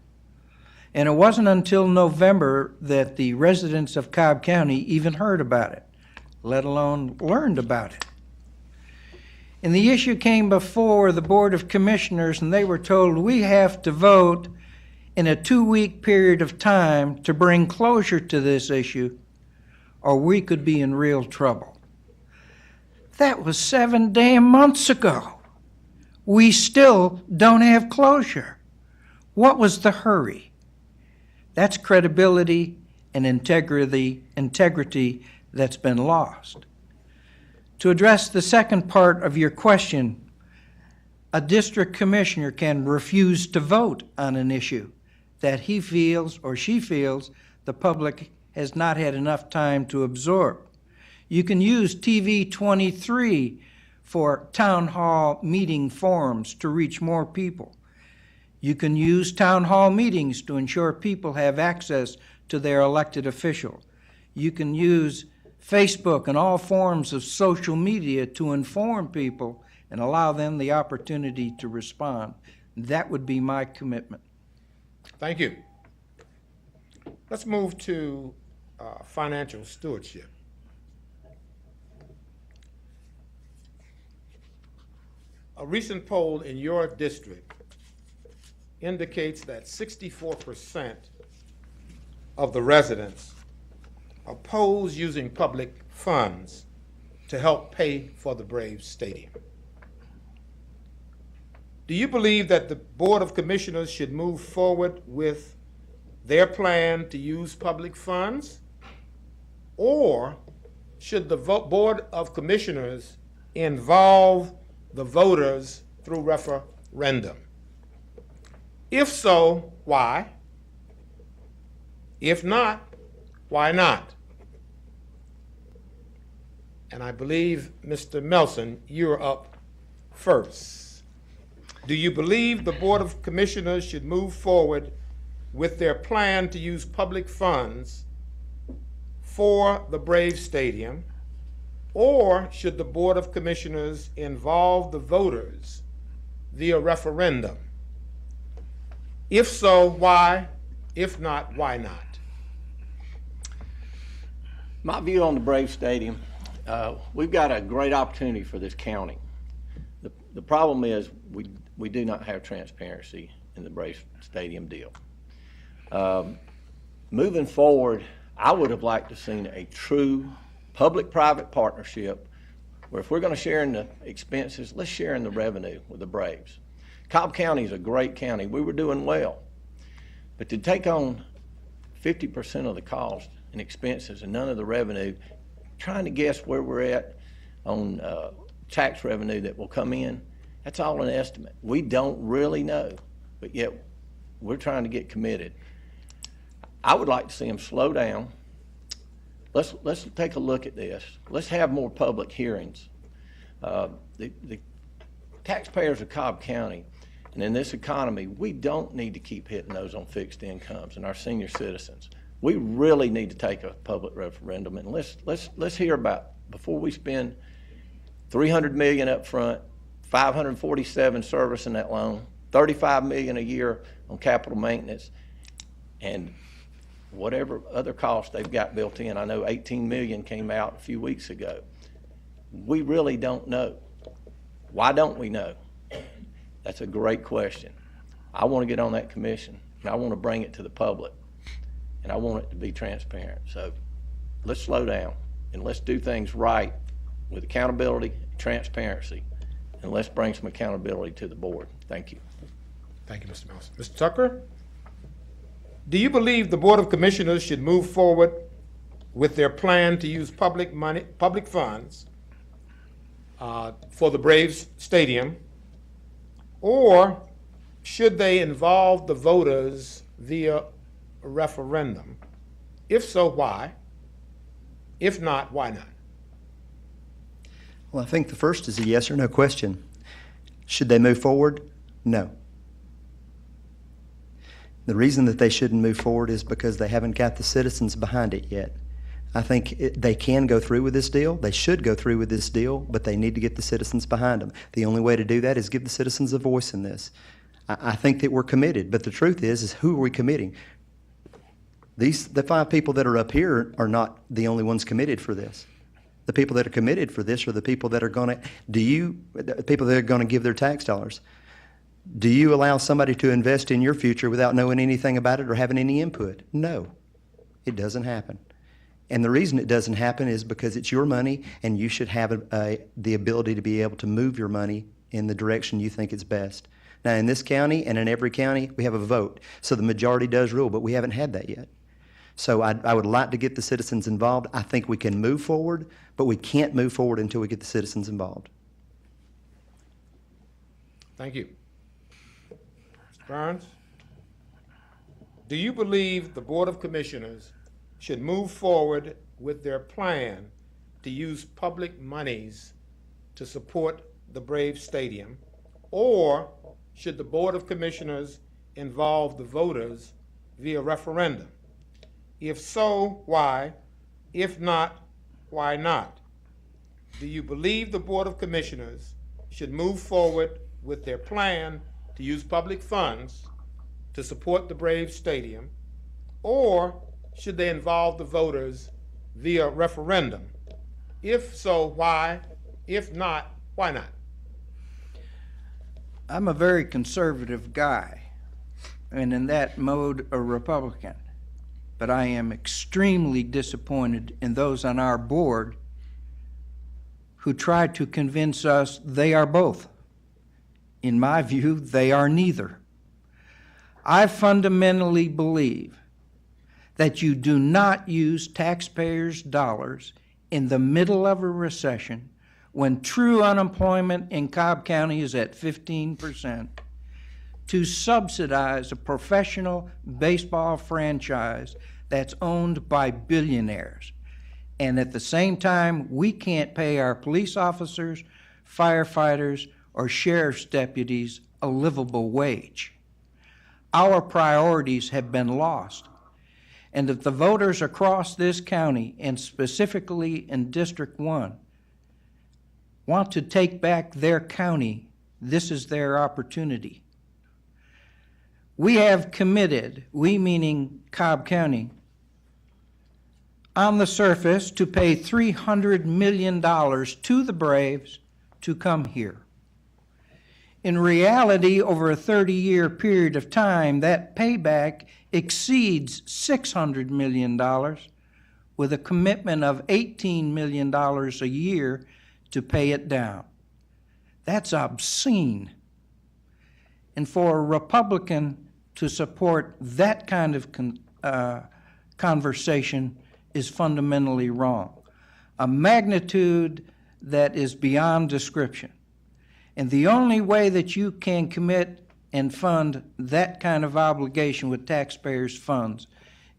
And it wasn't until November that the residents of Cobb County even heard about it, let alone learned about it. And the issue came before the Board of Commissioners, and they were told, we have to vote in a 2-week period of time to bring closure to this issue, or we could be in real trouble. That was 7 damn months ago. We still don't have closure. What was the hurry? That's credibility and integrity that's been lost. To address the second part of your question, a district commissioner can refuse to vote on an issue that he feels or she feels the public has not had enough time to absorb. You can use TV 23 for town hall meeting forums to reach more people. You can use town hall meetings to ensure people have access to their elected official. You can use Facebook and all forms of social media to inform people and allow them the opportunity to respond. That would be my commitment. Thank you. Let's move to financial stewardship. A recent poll in your district indicates that 64% of the residents oppose using public funds to help pay for the Braves Stadium. Do you believe that the Board of Commissioners should move forward with their plan to use public funds? Or should the Board of Commissioners involve the voters through referendum? If so, why? If not, why not? And I believe, Mr. Melson, you're up first. Do you believe the Board of Commissioners should move forward with their plan to use public funds for the Braves Stadium? Or should the Board of Commissioners involve the voters via referendum? If so, why? If not, why not? My view on the Braves Stadium, we've got a great opportunity for this county. The problem is we do not have transparency in the Braves Stadium deal. Moving forward, I would have liked to have seen a true public-private partnership where if we're going to share in the expenses, let's share in the revenue with the Braves. Cobb County is a great county. We were doing well. But to take on 50% of the cost and expenses and none of the revenue, trying to guess where we're at on tax revenue that will come in, that's all an estimate. We don't really know, but yet we're trying to get committed. I would like to see them slow down. Let's take a look at this. Let's have more public hearings. The taxpayers of Cobb County, and in this economy, we don't need to keep hitting those on fixed incomes and our senior citizens. We really need to take a public referendum, and let's hear about, before we spend $300 million up front, 547 servicing that loan, $35 million a year on capital maintenance, and whatever other costs they've got built in. I know $18 million came out a few weeks ago. We really don't know. Why don't we know? That's a great question. I want to get on that commission, and I want to bring it to the public, and I want it to be transparent. So let's slow down, and let's do things right with accountability, transparency, and let's bring some accountability to the board. Thank you. Thank you, Mr. Melson. Mr. Tucker, do you believe the Board of Commissioners should move forward with their plan to use public funds for the Braves Stadium, or should they involve the voters via a referendum? If so, why? If not, why not? Well, I think the first is a yes or no question. Should they move forward? No. The reason that they shouldn't move forward is because they haven't got the citizens behind it yet. I think they can go through with this deal. They should go through with this deal, but they need to get the citizens behind them. The only way to do that is give the citizens a voice in this. I think that we're committed, but the truth is who are we committing? The 5 people that are up here are not the only ones committed for this. The people that are committed for this are the people that are going to give their tax dollars. Do you allow somebody to invest in your future without knowing anything about it or having any input? No, it doesn't happen. And the reason it doesn't happen is because it's your money, and you should have the ability to be able to move your money in the direction you think is best. Now, in this county and in every county, we have a vote, so the majority does rule, but we haven't had that yet. So I would like to get the citizens involved. I think we can move forward, but we can't move forward until we get the citizens involved. Thank you. Mr. Burns, do you believe the Board of Commissioners should move forward with their plan to use public monies to support the Braves Stadium, or should the Board of Commissioners involve the voters via referendum? If so, why? If not, why not? Do you believe the Board of Commissioners should move forward with their plan to use public funds to support the Braves Stadium, or should they involve the voters via referendum? If so, why? If not, why not? I'm a very conservative guy, and in that mode, a Republican. But I am extremely disappointed in those on our board who try to convince us they are both. In my view, they are neither. I fundamentally believe that you do not use taxpayers' dollars in the middle of a recession when true unemployment in Cobb County is at 15% to subsidize a professional baseball franchise that's owned by billionaires. And at the same time, we can't pay our police officers, firefighters, or sheriff's deputies a livable wage. Our priorities have been lost. And if the voters across this county, and specifically in District 1, want to take back their county, this is their opportunity. We have committed, we meaning Cobb County, on the surface to pay $300 million to the Braves to come here. In reality, over a 30-year period of time, that payback exceeds $600 million with a commitment of $18 million a year to pay it down. That's obscene. And for a Republican to support that kind of conversation is fundamentally wrong. A magnitude that is beyond description. And the only way that you can commit and fund that kind of obligation with taxpayers' funds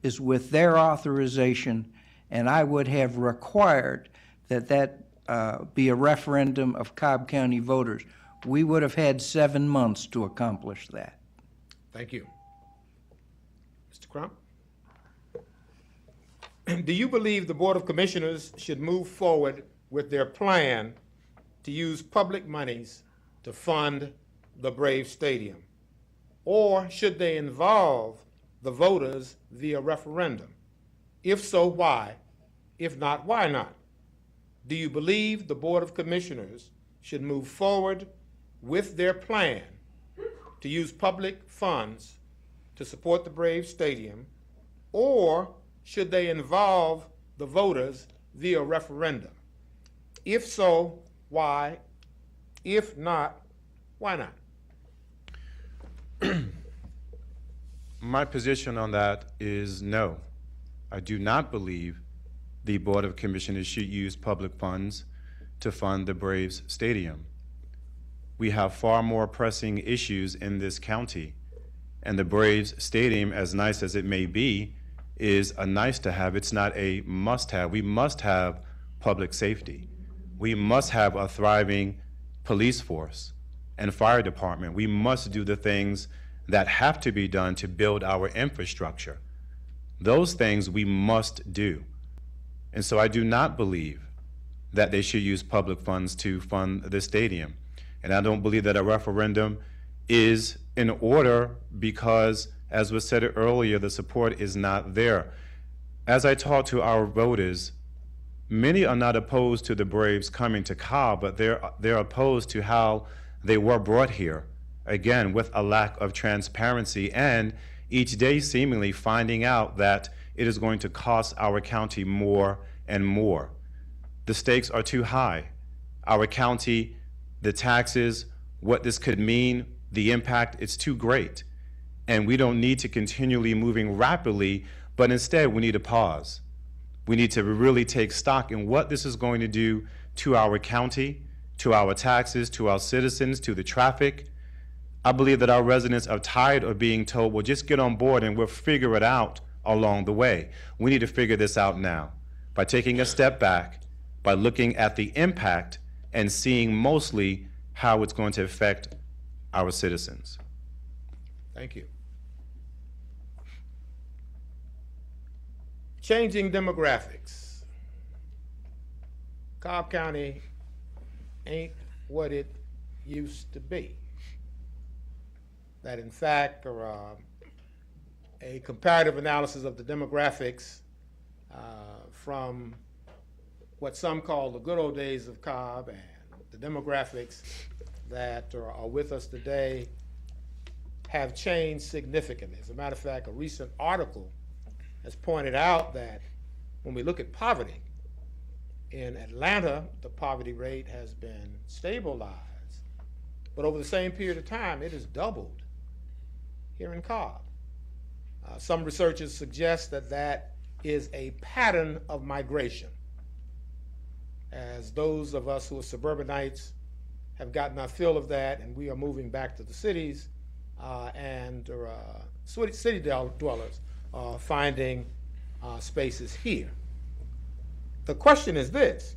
is with their authorization, and I would have required that be a referendum of Cobb County voters. We would have had 7 months to accomplish that. Thank you. Mr. Crump? Do you believe the Board of Commissioners should move forward with their plan to use public monies to fund the Brave Stadium? Or should they involve the voters via referendum? If so, why? If not, why not? Do you believe the Board of Commissioners should move forward with their plan to use public funds to support the Brave Stadium, or should they involve the voters via referendum? If so, why? If not, why not? My position on that is no. I do not believe the Board of Commissioners should use public funds to fund the Braves Stadium. We have far more pressing issues in this county, and the Braves Stadium, as nice as it may be, is a nice to have. It's not a must have. We must have public safety. We must have a thriving police force and fire department. We must do the things that have to be done to build our infrastructure. Those things we must do. And so I do not believe that they should use public funds to fund the stadium. And I don't believe that a referendum is in order because, as was said earlier, the support is not there. As I talk to our voters, many are not opposed to the Braves coming to Cobb, but they're opposed to how they were brought here, again, with a lack of transparency, and each day seemingly finding out that it is going to cost our county more and more. The stakes are too high. Our county, the taxes, what this could mean, the impact, it's too great. And we don't need to continually moving rapidly, but instead we need to pause. We need to really take stock in what this is going to do to our county, to our taxes, to our citizens, to the traffic. I believe that our residents are tired of being told, well, just get on board and we'll figure it out along the way. We need to figure this out now by taking a step back, by looking at the impact and seeing mostly how it's going to affect our citizens. Thank you. Changing demographics. Cobb County ain't what it used to be. That in fact, a comparative analysis of the demographics from what some call the good old days of Cobb and the demographics that are with us today have changed significantly. As a matter of fact, a recent article has pointed out that when we look at poverty, in Atlanta, the poverty rate has been stabilized, but over the same period of time, it has doubled here in Cobb. Some researchers suggest that that is a pattern of migration, as those of us who are suburbanites have gotten our fill of that, and we are moving back to the cities, and city dwellers are finding spaces here. The question is this: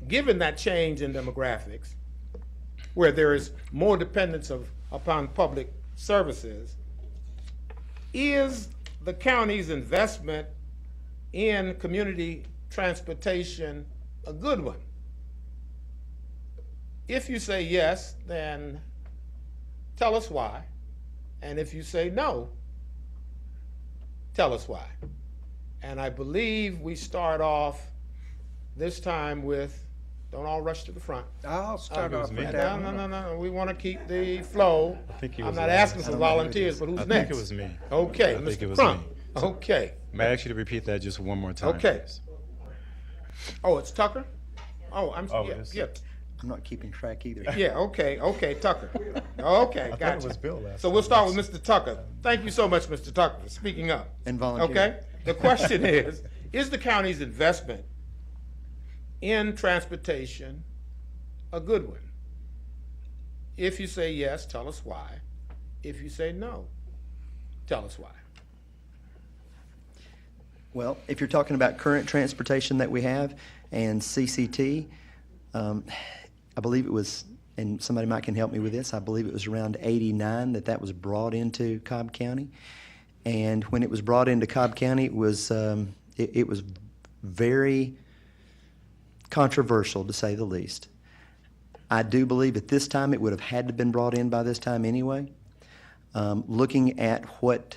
given that change in demographics, where there is more dependence upon public services, is the county's investment in community transportation a good one? If you say yes, then tell us why. And if you say no, tell us why. And I believe we start off this time with, don't all rush to the front. I'll start off with that. No. We want to keep the flow. I think I'm not asking for volunteers, but who's I next? think it was me. Okay, I think it Mr. was Crump. me. Okay. May I ask you to repeat that just one more time? Okay. Please? Oh, it's Tucker? Oh, Oh, yeah, it is? yeah. I'm not keeping track either. Yeah, okay, Tucker. Okay, I thought gotcha. it was Bill last So time. we'll start with Mr. Tucker. Thank you so much, Mr. Tucker, for speaking up. And volunteering. Okay? The question is the county's investment in transportation a good one? If you say yes, tell us why. If you say no, tell us why. Well, if you're talking about current transportation that we have and CCT, I believe it was, and somebody might can help me with this, I believe it was around 89 that was brought into Cobb County. And when it was brought into Cobb County, it was It was very controversial, to say the least. I do believe at this time it would have had to been brought in by this time anyway. Looking at what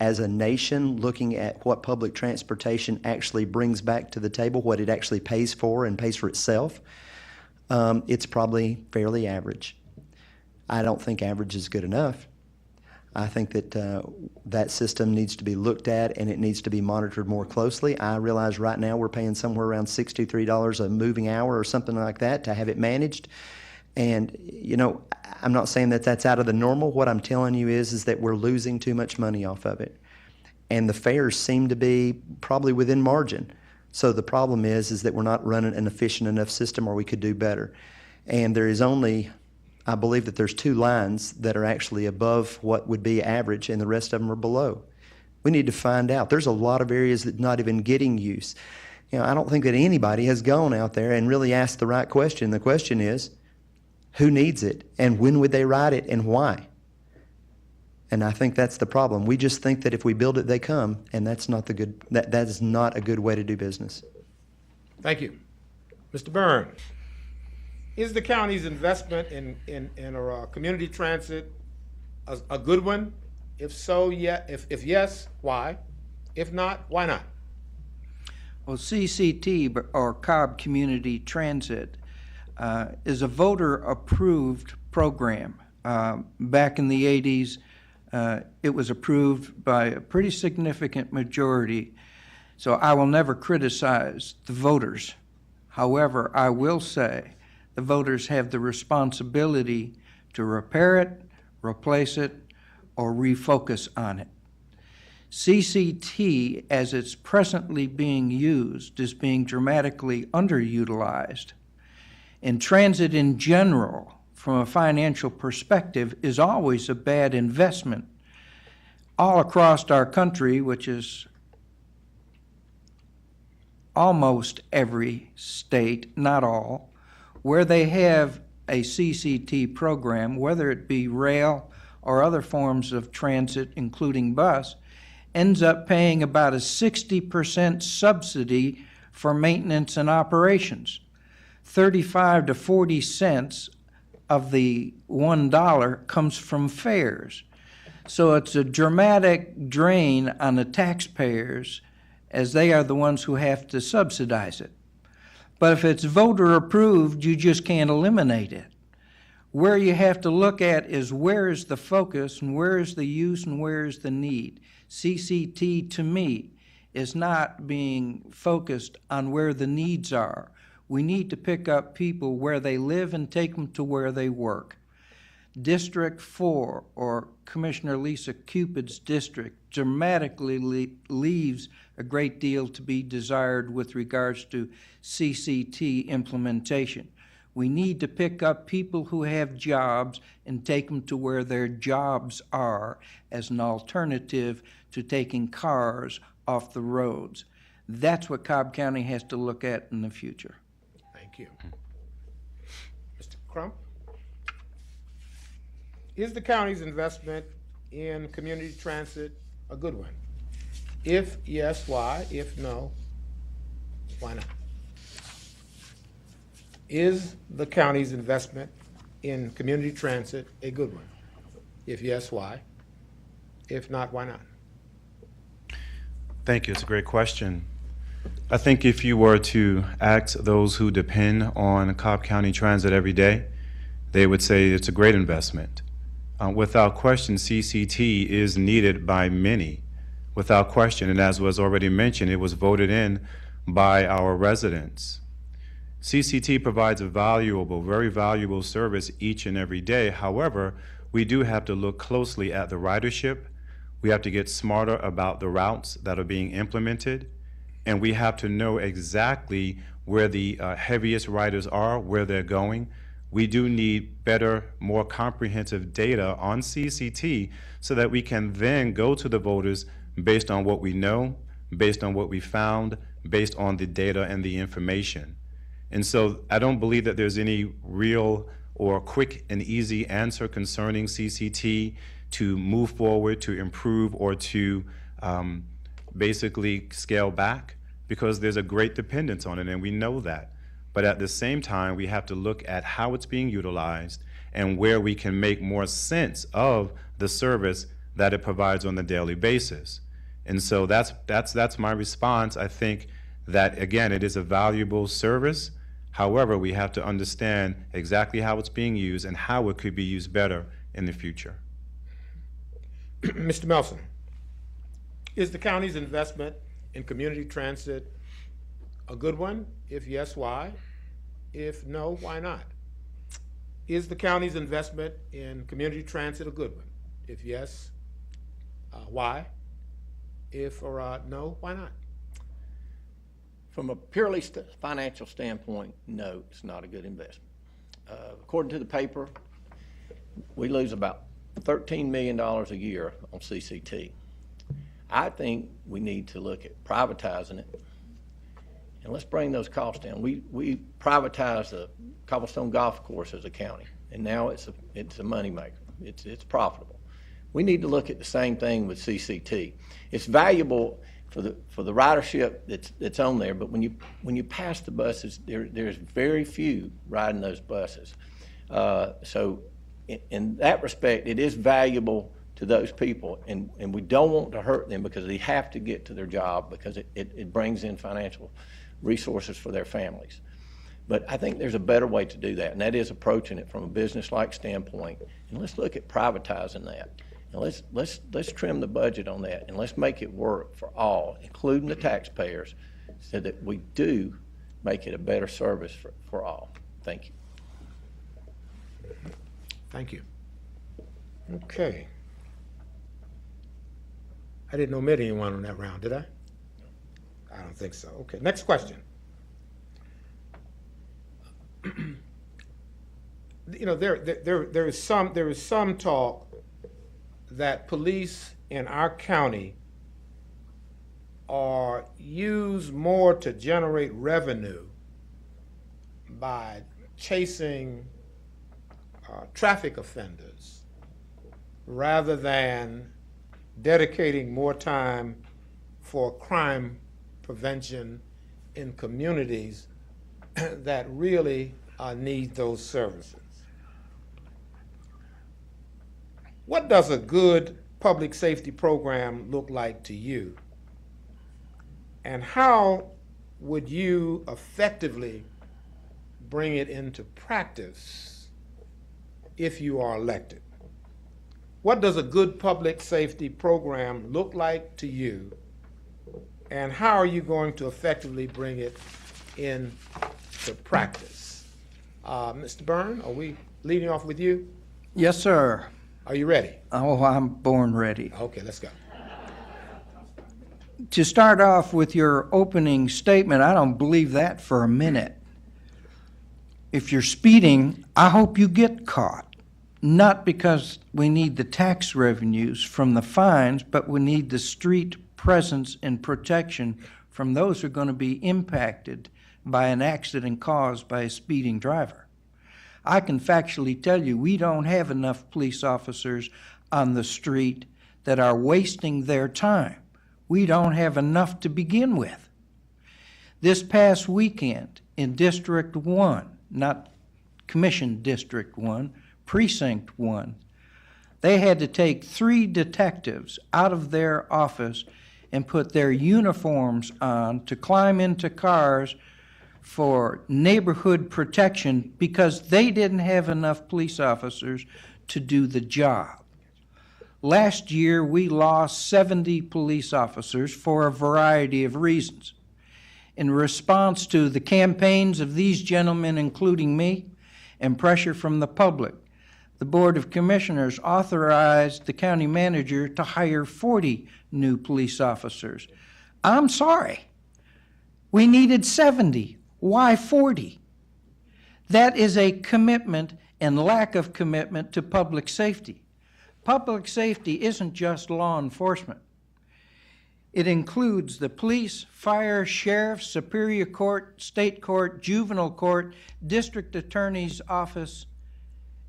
as a nation, looking at what public transportation actually brings back to the table, what it actually pays for and pays for itself, it's probably fairly average. I don't think average is good enough. I think that that system needs to be looked at and it needs to be monitored more closely. I realize right now we're paying somewhere around $63 a moving hour or something like that to have it managed. And, you know, I'm not saying that that's out of the normal. What I'm telling you is that we're losing too much money off of it. And the fares seem to be probably within margin. So the problem is that we're not running an efficient enough system, or we could do better. And there is only, I believe that there's 2 lines that are actually above what would be average, and the rest of them are below. We need to find out. There's a lot of areas that not even getting use. You know, I don't think that anybody has gone out there and really asked the right question. The question is, who needs it, and when would they ride it, and why? And I think that's the problem. We just think that if we build it, they come, and that's not the good. That is not a good way to do business. Thank you. Mr. Byrne, is the county's investment in our community transit a good one? If so, yeah. If yes, why? If not, why not? Well, CCT, or Cobb Community Transit, is a voter-approved program. Back in the 80s, it was approved by a pretty significant majority, so I will never criticize the voters. However, I will say the voters have the responsibility to repair it, replace it, or refocus on it. CCT, as it's presently being used, is being dramatically underutilized. And transit in general, from a financial perspective, is always a bad investment. All across our country, which is almost every state, not all, where they have a CCT program, whether it be rail or other forms of transit, including bus, ends up paying about a 60% subsidy for maintenance and operations. 35 to 40 cents of the $1 comes from fares. So it's a dramatic drain on the taxpayers, as they are the ones who have to subsidize it. But if it's voter approved, you just can't eliminate it. Where you have to look at is where is the focus and where is the use and where is the need. CCT, to me, is not being focused on where the needs are. We need to pick up people where they live and take them to where they work. District 4, or Commissioner Lisa Cupid's district, dramatically leaves a great deal to be desired with regards to CCT implementation. We need to pick up people who have jobs and take them to where their jobs are as an alternative to taking cars off the roads. That's what Cobb County has to look at in the future. Thank you. Mr. Crump? Is the county's investment in community transit a good one? If yes, why? If no, why not? Is the county's investment in community transit a good one? If yes, why? If not, why not? Thank you. It's a great question. I think if you were to ask those who depend on Cobb County Transit every day, they would say it's a great investment. Without question, CCT is needed by many, without question. And as was already mentioned, it was voted in by our residents. CCT provides a valuable, very valuable service each and every day. However, we do have to look closely at the ridership. We have to get smarter about the routes that are being implemented. And we have to know exactly where the heaviest riders are, where they're going. We do need better, more comprehensive data on CCT so that we can then go to the voters based on what we know, based on what we found, based on the data and the information. And so I don't believe that there's any real or quick and easy answer concerning CCT to move forward, to improve, or to basically scale back because there's a great dependence on it, and we know that. But at the same time, we have to look at how it's being utilized and where we can make more sense of the service that it provides on a daily basis. And so that's my response. I think that, again, it is a valuable service. However, we have to understand exactly how it's being used and how it could be used better in the future. Mr. Melson, is the county's investment in community transit a good one? If yes, why? If no, why not? Is the county's investment in community transit a good one? If yes, why? If or no, why not? From a purely financial standpoint, no, it's not a good investment. According to the paper, we lose about $13 million a year on CCT. I think we need to look at privatizing it, and let's bring those costs down. We privatized the Cobblestone Golf Course as a county, and now it's a moneymaker. It's profitable. We need to look at the same thing with CCT. It's valuable for the ridership that's on there, but when you pass the buses, there's very few riding those buses. So in that respect, it is valuable to those people, and we don't want to hurt them because they have to get to their job because it brings in financial resources for their families. But I think there's a better way to do that, and that is approaching it from a business-like standpoint. And let's look at privatizing that. And let's trim the budget on that, and let's make it work for all, including the taxpayers, so that we do make it a better service for all. Thank you. Thank you. Okay. I didn't omit anyone on that round, did I? I don't think so. Okay, next question. You know, there is some talk that police in our county are used more to generate revenue by chasing traffic offenders rather than dedicating more time for crime prevention in communities that really need those services. What does a good public safety program look like to you? And how would you effectively bring it into practice if you are elected? What does a good public safety program look like to you? And how are you going to effectively bring it into practice? Mr. Byrne, are we leading off with you? Yes, sir. Are you ready? Oh, I'm born ready. Okay, let's go. To start off with your opening statement, I don't believe that for a minute. If you're speeding, I hope you get caught. Not because we need the tax revenues from the fines, but we need the street presence and protection from those who are going to be impacted by an accident caused by a speeding driver. I can factually tell you we don't have enough police officers on the street that are wasting their time. We don't have enough to begin with. This past weekend in District 1, not Commission District 1, Precinct 1, they had to take 3 detectives out of their office and put their uniforms on to climb into cars for neighborhood protection because they didn't have enough police officers to do the job. Last year, we lost 70 police officers for a variety of reasons. In response to the campaigns of these gentlemen, including me, and pressure from the public, the Board of Commissioners authorized the county manager to hire 40 new police officers. I'm sorry. We needed 70. Why 40? That is a commitment and lack of commitment to public safety. Public safety isn't just law enforcement. It includes the police, fire, sheriff, superior court, state court, juvenile court, district attorney's office,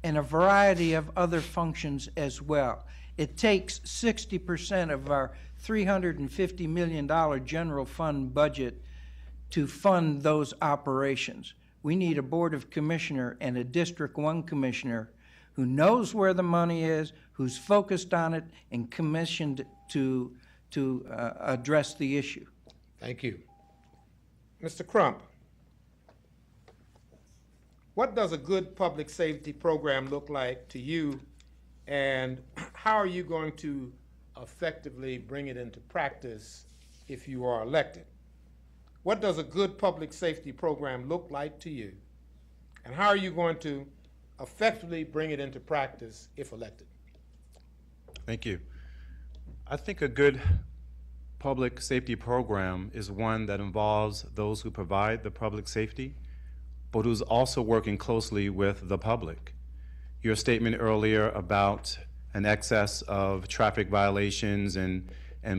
and a variety of other functions as well. It takes 60% of our $350 million general fund budget to fund those operations. We need a Board of Commissioner and a District 1 Commissioner who knows where the money is, who's focused on it, and commissioned to address the issue. Thank you. Mr. Crump, what does a good public safety program look like to you, and how are you going to effectively bring it into practice if you are elected? What does a good public safety program look like to you, and how are you going to effectively bring it into practice if elected? Thank you. I think a good public safety program is one that involves those who provide the public safety, but who's also working closely with the public. Your statement earlier about an excess of traffic violations and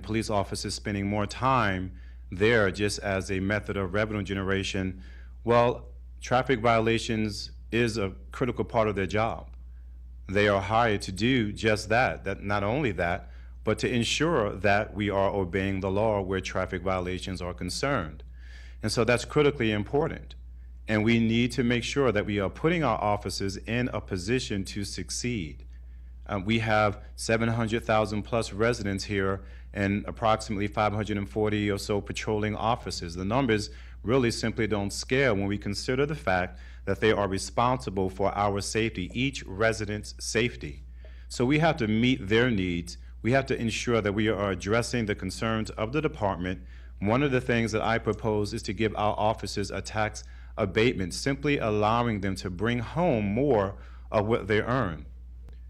police officers spending more time there just as a method of revenue generation, well, traffic violations is a critical part of their job. They are hired to do just that not only that, but to ensure that we are obeying the law where traffic violations are concerned. And so that's critically important. And we need to make sure that we are putting our officers in a position to succeed. We have 700,000 plus residents here and approximately 540 or so patrolling officers. The numbers really simply don't scale when we consider the fact that they are responsible for our safety, each resident's safety. So we have to meet their needs. We have to ensure that we are addressing the concerns of the department. One of the things that I propose is to give our officers a tax abatement, simply allowing them to bring home more of what they earn.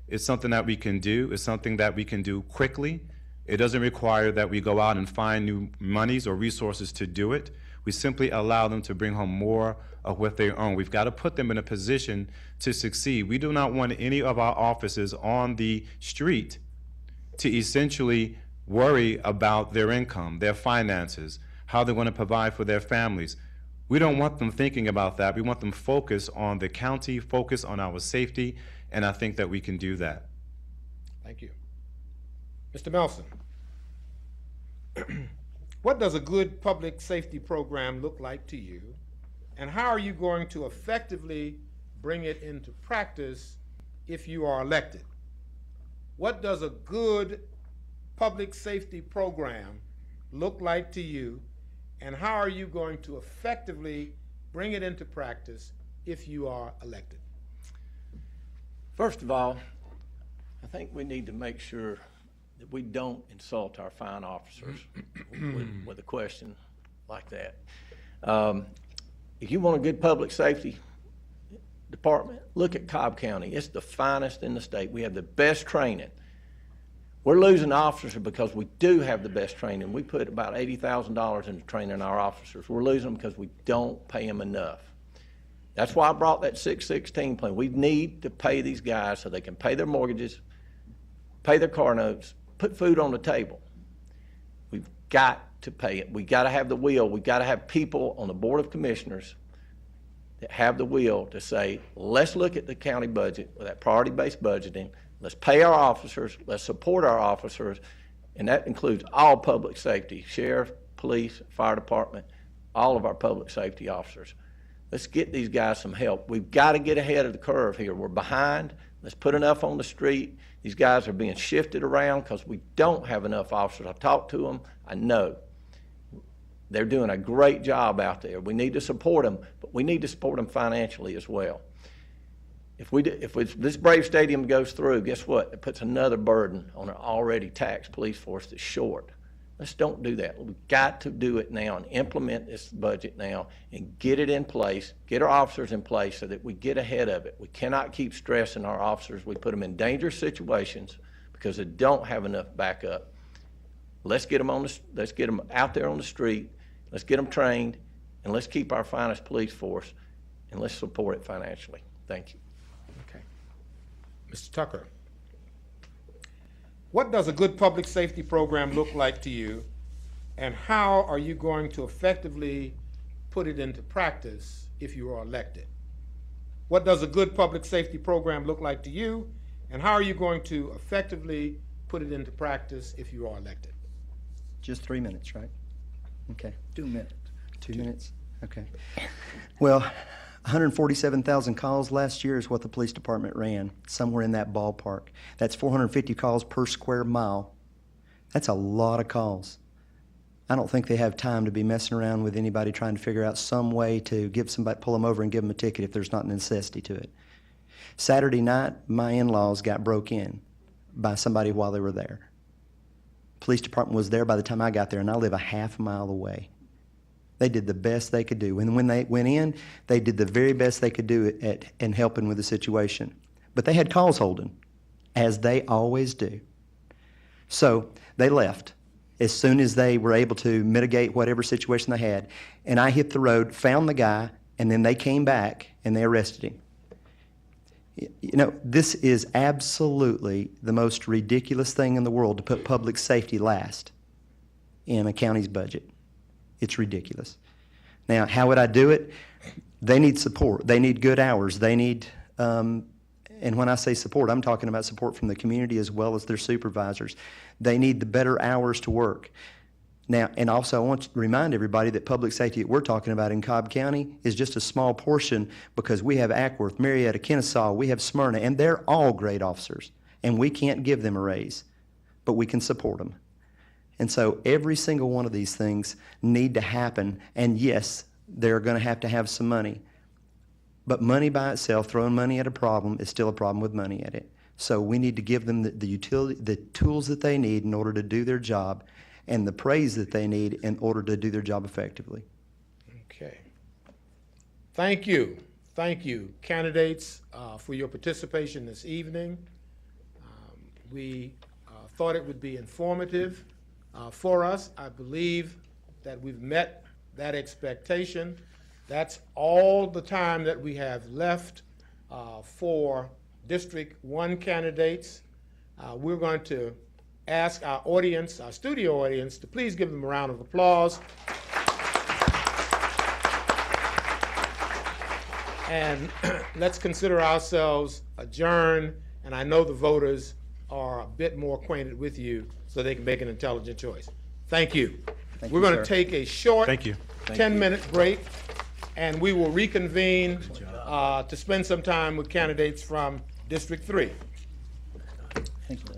It's something that we can do. It's something that we can do quickly. It doesn't require that we go out and find new monies or resources to do it. We simply allow them to bring home more of what they earn. We've got to put them in a position to succeed. We do not want any of our officers on the street to essentially worry about their income, their finances, how they're going to provide for their families. We don't want them thinking about that. We want them focused on the county, focused on our safety, and I think that we can do that. Thank you. Mr. Melson, what does a good public safety program look like to you, and how are you going to effectively bring it into practice if you are elected? What does a good public safety program look like to you, and how are you going to effectively bring it into practice if you are elected? First of all, I think we need to make sure that we don't insult our fine officers with a question like that. If you want a good public safety department, look at Cobb County. It's the finest in the state. We have the best training. We're losing officers because we do have the best training. We put about $80,000 into training our officers. We're losing them because we don't pay them enough. That's why I brought that 616 plan. We need to pay these guys so they can pay their mortgages, pay their car notes, put food on the table. We've got to pay it. We got to have the will. We got to have people on the Board of Commissioners that have the will to say, let's look at the county budget with that priority-based budgeting. Let's pay our officers. Let's support our officers. And that includes all public safety, sheriff, police, fire department, all of our public safety officers. Let's get these guys some help. We've got to get ahead of the curve here. We're behind. Let's put enough on the street. These guys are being shifted around because we don't have enough officers. I've talked to them. I know. They're doing a great job out there. We need to support them, but we need to support them financially as well. If this Brave Stadium goes through, guess what? It puts another burden on an already taxed police force that's short. Let's don't do that. We've got to do it now and implement this budget now and get it in place, get our officers in place so that we get ahead of it. We cannot keep stressing our officers. We put them in dangerous situations because they don't have enough backup. Let's get them out there on the street. Let's get them trained, and let's keep our finest police force, and let's support it financially. Thank you. Okay. Mr. Tucker, what does a good public safety program look like to you, and how are you going to effectively put it into practice if you are elected? What does a good public safety program look like to you, and how are you going to effectively put it into practice if you are elected? Just 3 minutes, right? Okay. 2 minutes. 2 minutes? Okay. Well, 147,000 calls last year is what the police department ran, somewhere in that ballpark. That's 450 calls per square mile. That's a lot of calls. I don't think they have time to be messing around with anybody trying to figure out some way to give somebody, pull them over and give them a ticket if there's not a necessity to it. Saturday night, my in-laws got broke in by somebody while they were there. Police department was there by the time I got there, and I live a half mile away. They did the best they could do. And when they went in, they did the very best they could do in helping with the situation. But they had calls holding, as they always do. So they left as soon as they were able to mitigate whatever situation they had. And I hit the road, found the guy, and then they came back and they arrested him. You know, this is absolutely the most ridiculous thing in the world to put public safety last in a county's budget. It's ridiculous. Now, how would I do it? They need support. They need good hours. They need, and when I say support, I'm talking about support from the community as well as their supervisors. They need the better hours to work. Now, and also I want to remind everybody that public safety that we're talking about in Cobb County is just a small portion, because we have Ackworth, Marietta, Kennesaw, we have Smyrna, and they're all great officers, and we can't give them a raise, but we can support them. And so every single one of these things need to happen, and yes, they're going to have some money. But money by itself, throwing money at a problem, is still a problem with money at it. So we need to give them the utility, the tools that they need in order to do their job, and the praise that they need in order to do their job effectively. Okay. Thank you. Thank you, candidates, for your participation this evening. We thought it would be informative for us. I believe that we've met that expectation. That's all the time that we have left for District 1 candidates. We're going to ask our audience, our studio audience, to please give them a round of applause. And let's consider ourselves adjourned, and I know the voters are a bit more acquainted with you so they can make an intelligent choice. Thank you. We're going to take a short 10-minute break, and we will reconvene to spend some time with candidates from District 3. Thank you.